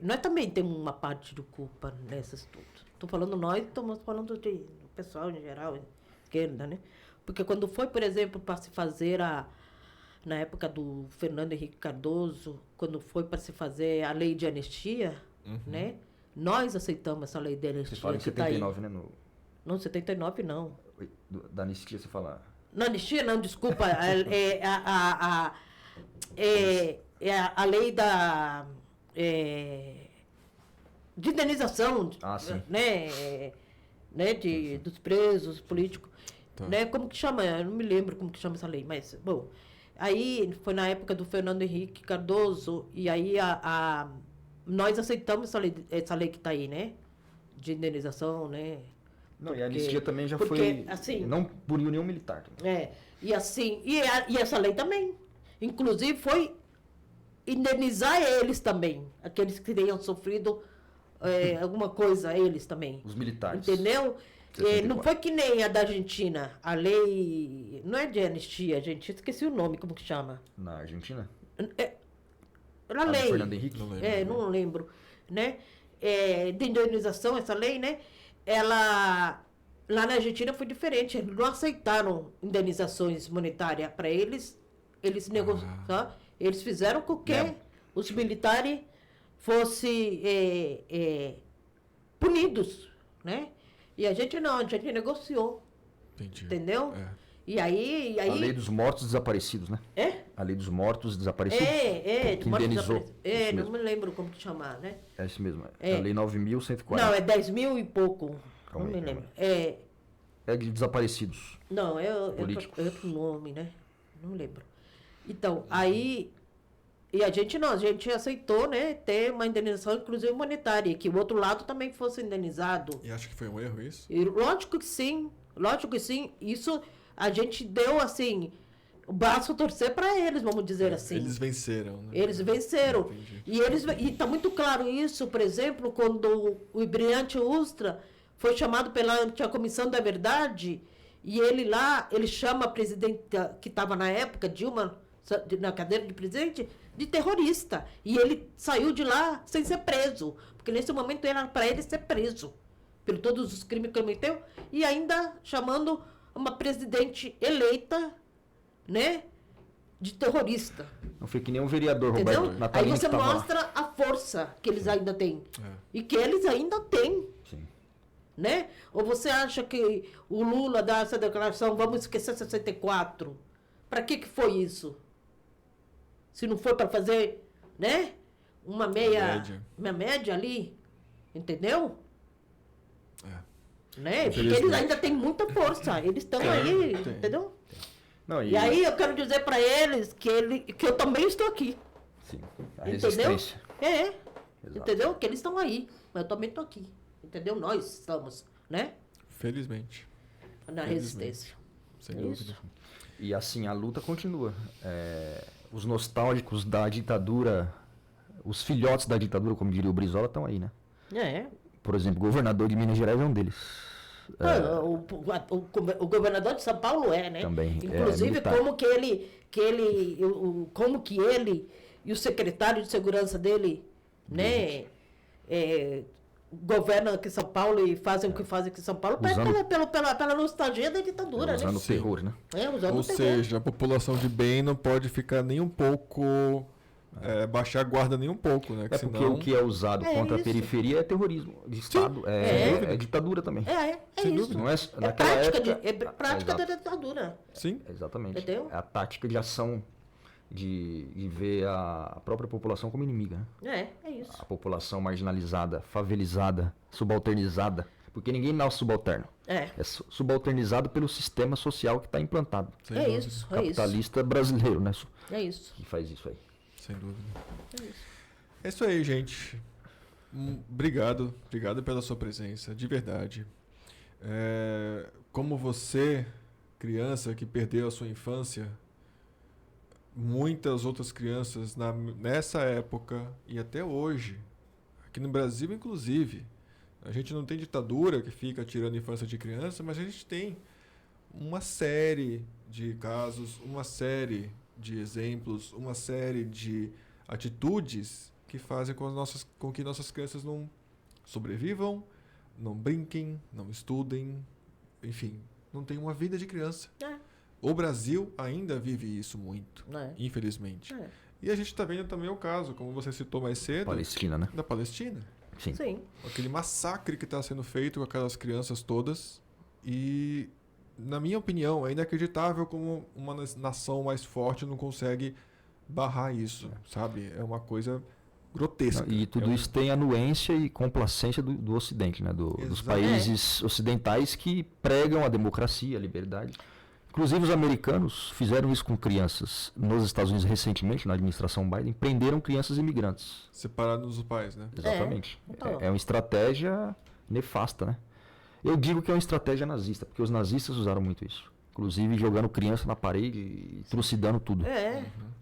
S2: nós também temos uma parte de culpa nessas tudo. Estou falando nós, estamos falando do pessoal em geral, esquerda, né? Porque quando foi, por exemplo, para se fazer na época do Fernando Henrique Cardoso, quando foi para se fazer a lei de anistia, né? Nós aceitamos essa lei de anistia.
S3: Você fala em 79, né?
S2: Não, 79 não.
S3: Da anistia você fala...
S2: Não, anistia não, desculpa. A lei da... de indenização,
S3: sim.
S2: Né, dos presos políticos.
S1: Tá.
S2: Né, como que chama? Eu não me lembro como que chama essa lei, mas, bom. Aí foi na época do Fernando Henrique Cardoso, e aí nós aceitamos essa lei que está aí, né? De indenização, né?
S3: Não, e a anistia também já
S2: foi...
S3: Assim, não puniu nenhum militar.
S2: E assim, e essa lei também. Inclusive foi indenizar eles também, aqueles que tenham sofrido alguma coisa, eles também.
S3: Os militares.
S2: Entendeu? Não foi que nem a da Argentina, a lei, não é de anistia, gente, esqueci o nome, como que chama?
S3: Na Argentina?
S2: A lei.
S3: Do Fernando Henrique?
S2: Não lembro, né? De indenização, essa lei, né? Ela, lá na Argentina foi diferente, eles não aceitaram indenizações monetárias para eles negociaram, eles fizeram com que os militares fossem punidos, né? E a gente não, a gente negociou,
S1: Entendi.
S2: entendeu?
S1: É.
S2: E aí...
S3: A lei dos mortos desaparecidos, né?
S2: É?
S3: A lei dos mortos desaparecidos.
S2: De
S3: que
S2: morte
S3: indenizou.
S2: desaparecida.
S3: Isso
S2: não
S3: mesmo.
S2: me lembro como que chamar, né?
S3: É isso mesmo.
S2: É.
S3: A lei 9.140.
S2: Não, é 10 mil e pouco.
S3: Calma
S2: não
S3: aí,
S2: me
S3: calma
S2: lembro.
S3: É de desaparecidos.
S2: Não, é
S3: Políticos.
S2: outro nome, né? Não lembro. Então, aí... E a gente não, a gente aceitou, né? Ter uma indenização, inclusive monetária. Que o outro lado também fosse indenizado.
S1: E acha que foi um erro isso?
S2: E lógico que sim. Lógico que sim. Isso a gente deu, assim... O braço a torcer para eles, vamos dizer assim.
S1: Eles venceram, né?
S2: Eles venceram.
S1: Entendi.
S2: E está muito claro isso, por exemplo, quando o Brilhante Ustra foi chamado tinha Comissão da Verdade, e ele lá, ele chama a presidenta, que estava na época, Dilma, na cadeira de presidente, de terrorista. E ele saiu de lá sem ser preso. Porque nesse momento era para ele ser preso. Por todos os crimes que ele cometeu. E ainda chamando uma presidente eleita, né, de terrorista.
S3: Não foi que nem um vereador,
S2: Entendeu?
S3: Roberto
S2: Aí
S3: Natalino,
S2: você
S3: que tava lá.
S2: mostra a força que eles ainda têm.
S1: É.
S2: E que eles ainda têm,
S3: Sim.
S2: né? Ou você acha que o Lula dá essa declaração, vamos esquecer 64? Para que foi isso? Se não foi para fazer, né? Uma média ali, entendeu?
S1: É.
S2: Né? Porque
S1: Infelizmente.
S2: eles ainda têm muita força, eles estão aí,
S1: tem.
S2: entendeu?
S3: Não,
S2: E aí eu quero dizer para eles que eu também estou aqui.
S3: Sim, a
S2: Entendeu?
S3: resistência.
S2: É.
S3: Exato.
S2: Entendeu? Que eles estão aí. Mas eu também estou aqui. Entendeu? Nós estamos, né?
S1: Felizmente.
S2: Na
S1: Felizmente.
S2: resistência.
S1: Sem
S2: É
S1: dúvida.
S2: isso.
S3: E assim, a luta continua. Os nostálgicos da ditadura, os filhotes da ditadura, como diria o Brizola, estão aí, né?
S2: É.
S3: Por exemplo, o governador de Minas Gerais é um deles.
S2: O governador de São Paulo né?
S3: Também,
S2: Inclusive,
S3: militar.
S2: como que ele e o secretário de segurança dele, né? Governam aqui em São Paulo e fazem o que fazem aqui em São Paulo pela nostalgia da ditadura,
S3: Usando
S2: né?
S3: o terror, né?
S2: Usando
S1: Ou
S2: o terror.
S1: seja, a população de bem não pode ficar nem um pouco... baixar a guarda nem um pouco, né? Que
S3: Porque
S1: senão...
S3: o que é usado contra
S2: isso.
S3: a periferia é terrorismo de Estado, é ditadura também.
S2: É
S1: Sem
S2: isso.
S1: dúvida.
S3: Não é,
S2: É
S3: naquela
S2: prática,
S3: época,
S2: prática da
S3: exato.
S2: ditadura.
S1: Sim.
S3: Exatamente.
S2: Entendeu?
S3: É a tática de ação de ver a própria população como inimiga. Né?
S2: É isso.
S3: A população marginalizada, favelizada, subalternizada. Porque ninguém nasce subalterno.
S2: É
S3: Subalternizado pelo sistema social que está implantado.
S1: Sem
S2: É
S1: dúvida.
S2: isso.
S3: Capitalista brasileiro, né?
S2: É isso.
S3: Que faz isso aí.
S1: Sem dúvida.
S2: É isso.
S1: É isso aí, gente. Obrigado. Obrigado pela sua presença, de verdade. Como você, criança que perdeu a sua infância, muitas outras crianças nessa época e até hoje, aqui no Brasil inclusive, a gente não tem ditadura que fica tirando a infância de criança, mas a gente tem uma série de casos, uma série de exemplos, uma série de atitudes que fazem com que nossas crianças não sobrevivam, não brinquem, não estudem, enfim, não tenham uma vida de criança. O Brasil ainda vive isso muito, infelizmente. E a gente está vendo também o caso, como você citou mais cedo,
S3: Palestina, né?
S1: da Palestina.
S3: Sim.
S1: Aquele massacre que está sendo feito com aquelas crianças todas. E, na minha opinião, é inacreditável como uma nação mais forte não consegue barrar isso, sabe? É uma coisa grotesca.
S3: E tudo isso tem anuência e complacência do Ocidente, né? Dos países ocidentais que pregam a democracia, a liberdade. Inclusive os americanos fizeram isso com crianças. Nos Estados Unidos, recentemente, na administração Biden, prenderam crianças imigrantes.
S1: Separados dos pais, né?
S3: Exatamente.
S2: Então.
S3: É uma estratégia nefasta, né? Eu digo que é uma estratégia nazista, porque os nazistas usaram muito isso. Inclusive jogando criança na parede e trucidando tudo.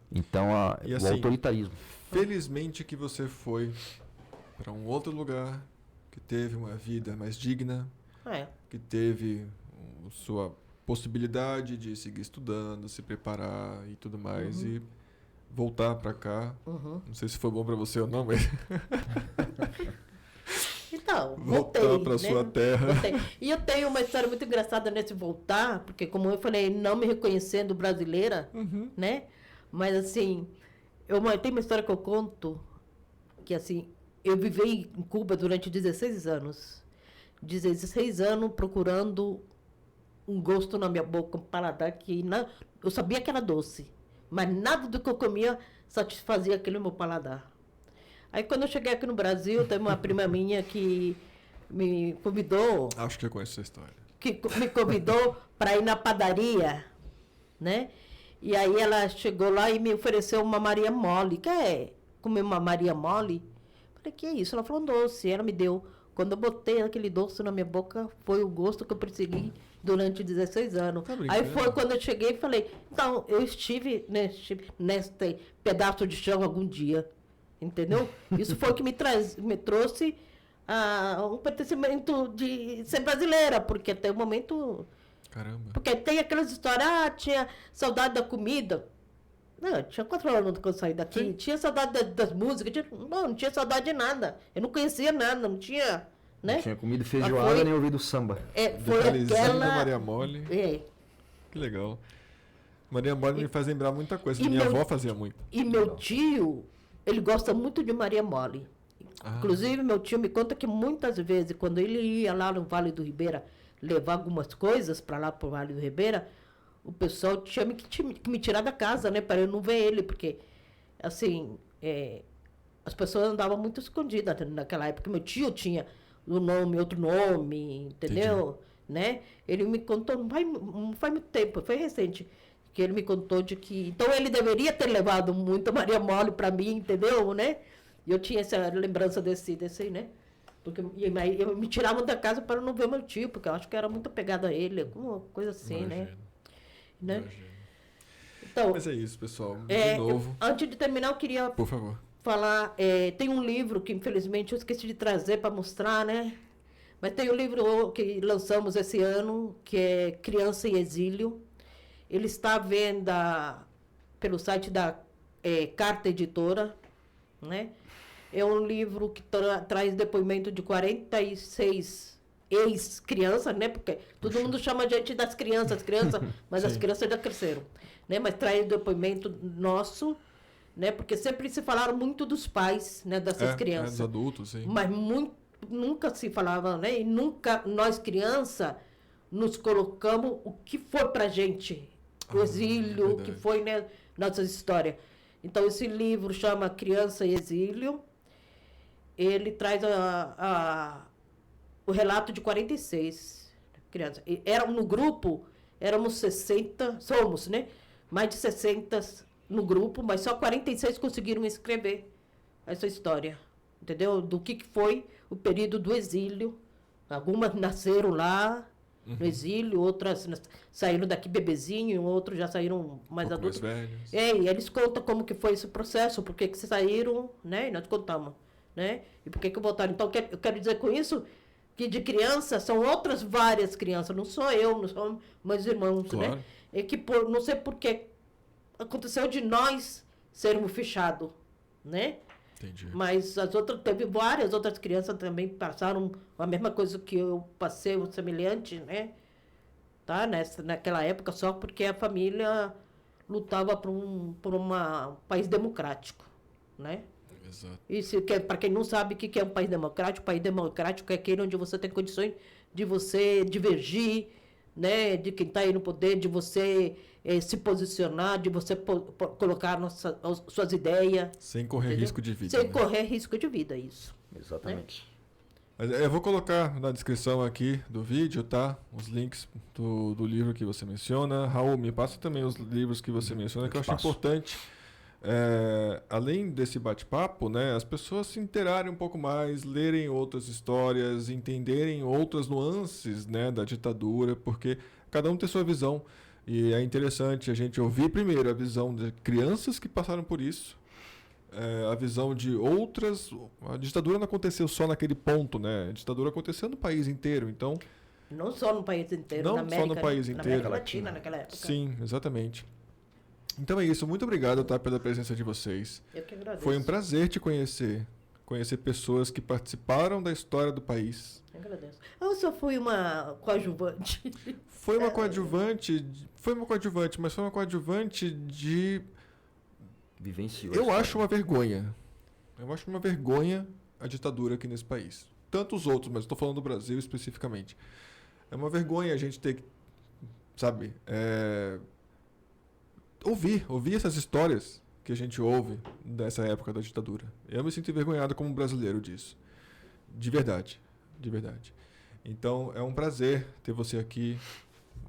S3: Então,
S1: E
S3: o
S1: assim,
S3: autoritarismo.
S1: Felizmente que você foi para um outro lugar, que teve uma vida mais digna, que teve sua possibilidade de seguir estudando, se preparar e tudo mais, e voltar para cá. Não sei se foi bom para você ou não, mas
S2: Então,
S1: voltar
S2: voltei,
S1: para
S2: né?
S1: sua terra.
S2: Voltei. E eu tenho uma história muito engraçada nesse voltar, porque como eu falei, não me reconhecendo brasileira, né? Mas assim, tem uma história que eu conto, que assim, eu vivi em Cuba durante 16 anos. 16 anos procurando um gosto na minha boca, um paladar que não, eu sabia que era doce, mas nada do que eu comia satisfazia aquele meu paladar. Aí quando eu cheguei aqui no Brasil, teve uma prima minha que me convidou,
S1: Acho que eu conheço essa história.
S2: que me convidou para ir na padaria, né? E aí ela chegou lá e me ofereceu uma Maria Mole. Quer comer uma Maria Mole? Falei, que é isso? Ela falou, doce. Ela me deu. Quando eu botei aquele doce na minha boca, foi o gosto que eu persegui durante 16 anos.
S1: Tá
S2: Aí
S1: brincando?
S2: foi quando eu cheguei e falei, então, eu estive neste pedaço de chão algum dia. Entendeu? Isso foi o que me trouxe um pertencimento de ser brasileira, porque até o momento...
S1: Caramba.
S2: Porque tem aquelas histórias, tinha saudade da comida. Não, tinha 4 anos quando eu saí daqui.
S1: Sim.
S2: Tinha saudade das músicas. Não tinha saudade de nada. Eu não conhecia nada, não tinha, né?
S3: Não tinha comido feijoada nem ouvido samba.
S2: Foi
S1: Detalhezinho
S2: aquela...
S1: da Maria Mole.
S2: É.
S1: Que legal. Maria Mole me faz lembrar muita coisa.
S2: e
S1: Minha
S2: meu-
S1: avó fazia muito.
S2: E meu tio, ele gosta muito de Maria Mole.
S1: Ah.
S2: Inclusive, meu tio me conta que muitas vezes, quando ele ia lá no Vale do Ribeira levar algumas coisas para lá pro Vale do Ribeira, o pessoal tinha que me tirar da casa, né? Para eu não ver ele, porque, assim, as pessoas andavam muito escondidas naquela época. Meu tio tinha um nome, outro nome, entendeu? Né? Ele me contou, não faz muito tempo, foi recente, que ele me contou de que... Então, ele deveria ter levado muita Maria Mole para mim, entendeu? Né? E eu tinha essa lembrança desse né? Porque eu me tirava da casa para não ver meu tio, porque eu acho que era muito apegado a ele, alguma coisa assim, né?
S1: Imagino.
S2: Então,
S1: Mas é isso, pessoal. De novo,
S2: antes de terminar, eu queria
S1: por favor.
S2: falar, tem um livro que infelizmente eu esqueci de trazer para mostrar, né? Mas tem um livro que lançamos esse ano, que é Criança em Exílio. Ele está à venda pelo site da Carta Editora, né? É um livro que traz depoimento de 46 ex-crianças, né? Porque todo mundo chama a gente das crianças, mas as
S1: Sim.
S2: crianças já cresceram, né? Mas traz depoimento nosso, né? Porque sempre se falaram muito dos pais, né? Dessas crianças.
S1: Dos adultos, sim.
S2: Mas nunca se falava, né? E nunca nós, criança, nos colocamos o que foi pra gente. O exílio, o que
S1: verdade.
S2: foi, né? Nossa história. Então, esse livro chama Criança em Exílio. Ele traz o relato de 46 crianças. No grupo, éramos 60, somos, né? Mais de 60 no grupo, mas só 46 conseguiram escrever essa história. Entendeu? Do que foi o período do exílio. Algumas nasceram lá no exílio, outras saíram daqui bebezinho, outros já saíram mais adultos.
S1: Mais velhos.
S2: E eles contam como que foi esse processo, por que saíram, né? E nós contamos, né? E por que voltaram. Então, eu quero dizer com isso que de criança são outras várias crianças, não sou eu, não são meus irmãos,
S1: Claro.
S2: né? É que não sei por que aconteceu de nós sermos fechados, né?
S1: Entendi.
S2: Mas teve várias outras crianças também que passaram a mesma coisa que eu passei, o semelhante, né? Tá? Naquela época, só porque a família lutava por um país democrático, né?
S1: Exato.
S2: Para quem não sabe o que é um país democrático é aquele onde você tem condições de você divergir, né? De quem está aí no poder, de você se posicionar, de você colocar suas ideias.
S1: Sem correr
S2: Entendeu?
S1: risco de vida.
S2: Sem
S1: né?
S2: correr risco de vida, isso.
S3: Exatamente.
S1: Mas eu vou colocar na descrição aqui do vídeo, tá? Os links do livro que você menciona. Raul, me passa também os livros que você menciona, que eu acho
S3: Passo.
S1: importante. Além desse bate-papo, né, as pessoas se interarem um pouco mais, lerem outras histórias, entenderem outras nuances, né, da ditadura, porque cada um tem sua visão. E é interessante a gente ouvir primeiro a visão de crianças que passaram por isso, a visão de outras. A ditadura não aconteceu só naquele ponto, né? A ditadura aconteceu no país inteiro, então.
S2: Não só no país inteiro,
S1: Não
S2: na América,
S1: só no país
S2: na
S1: inteiro.
S2: América Latina naquela época.
S1: Sim, exatamente. Então é isso. Muito obrigado, tá, pela presença de vocês.
S2: Eu que agradeço.
S1: Foi um prazer te conhecer. Conhecer pessoas que participaram da história do país.
S2: Eu agradeço. Eu só fui uma coadjuvante.
S1: Foi uma coadjuvante, mas foi uma coadjuvante de.
S3: Vivenciou.
S1: Eu acho uma vergonha. Eu acho uma vergonha a ditadura aqui nesse país. tantos outros, mas estou falando do Brasil especificamente. É uma vergonha a gente ter que, sabe, ouvir essas histórias que a gente ouve dessa época da ditadura. Eu me sinto envergonhado como brasileiro disso. De verdade. De verdade. Então, é um prazer ter você aqui,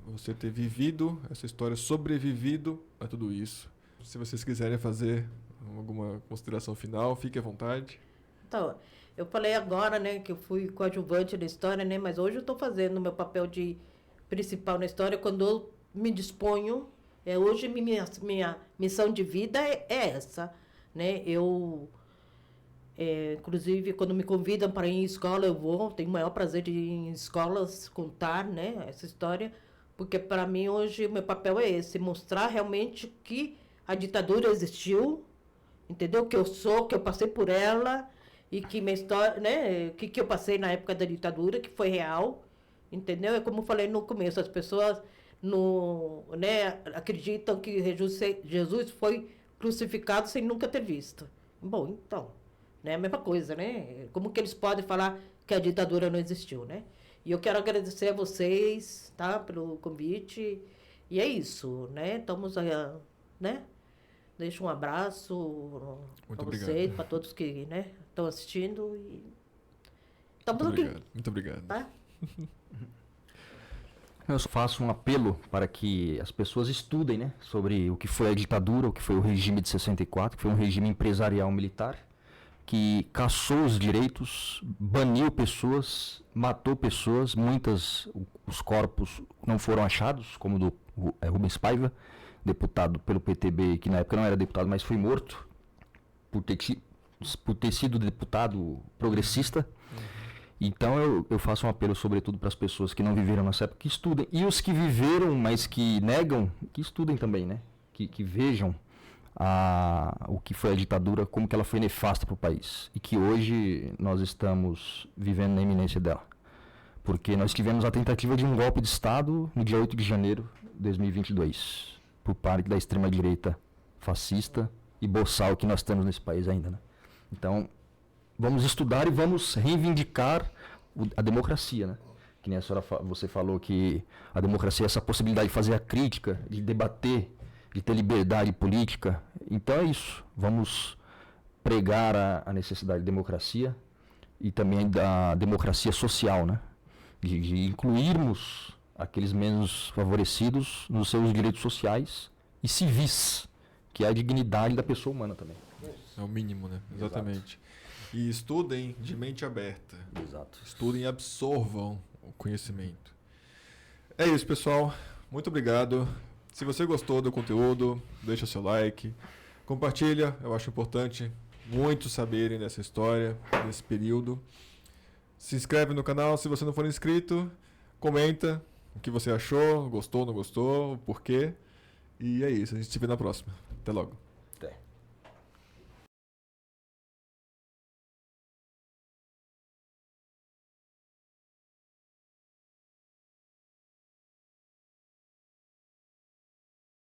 S1: você ter vivido essa história, sobrevivido a tudo isso. Se vocês quiserem fazer alguma consideração final, fique à vontade.
S2: Então, eu falei agora, né, que eu fui coadjuvante da história, né, mas hoje eu estou fazendo o meu papel de principal na história quando eu me disponho. Hoje minha missão de vida é essa, né? Inclusive, quando me convidam para ir em escola, eu vou. Tenho o maior prazer de ir em escolas contar, né, essa história, porque para mim hoje o meu papel é esse, mostrar realmente que a ditadura existiu, entendeu? Que eu passei por ela e que minha história, né, que eu passei na época da ditadura, que foi real, entendeu? É como eu falei no começo, as pessoas né, acreditam que Jesus foi crucificado sem nunca ter visto. Bom, então, né, a mesma coisa, né? Como que eles podem falar que a ditadura não existiu, né? E eu quero agradecer a vocês, tá, pelo convite. E é isso, né? Estamos, né? Deixo um abraço para vocês, para todos que, né, estão assistindo. E estamos aqui.
S1: Muito obrigado.
S2: Tá?
S3: Eu só faço um apelo para que as pessoas estudem, né, sobre o que foi a ditadura, o que foi o regime de 64, que foi um regime empresarial militar, que caçou os direitos, baniu pessoas, matou pessoas, os corpos não foram achados, como o do Rubens Paiva, deputado pelo PTB, que na época não era deputado, mas foi morto por ter sido deputado progressista. Então eu faço um apelo sobretudo para as pessoas que não viveram nessa época, que estudem. E os que viveram, mas que negam, que estudem também, né? Que vejam o que foi a ditadura, como que ela foi nefasta para o país. E que hoje nós estamos vivendo na iminência dela. Porque nós tivemos a tentativa de um golpe de Estado no dia 8 de janeiro de 2022, por parte da extrema-direita fascista e boçal que nós temos nesse país ainda, né? Então, vamos estudar e vamos reivindicar a democracia, né? Que nem você falou que a democracia é essa possibilidade de fazer a crítica, de debater, de ter liberdade política. Então é isso. Vamos pregar a necessidade de democracia e também da democracia social, né? De incluirmos aqueles menos favorecidos nos seus direitos sociais e civis, que é a dignidade da pessoa humana também.
S1: É o mínimo, né? Exatamente. E estudem de mente aberta.
S3: Exato.
S1: Estudem e absorvam o conhecimento. É isso, pessoal. Muito obrigado. Se você gostou do conteúdo, deixa seu like. Compartilha, eu acho importante muitos saberem dessa história, desse período. Se inscreve no canal se você não for inscrito. Comenta o que você achou, gostou, não gostou, o porquê. E é isso, a gente se vê na próxima. Até logo.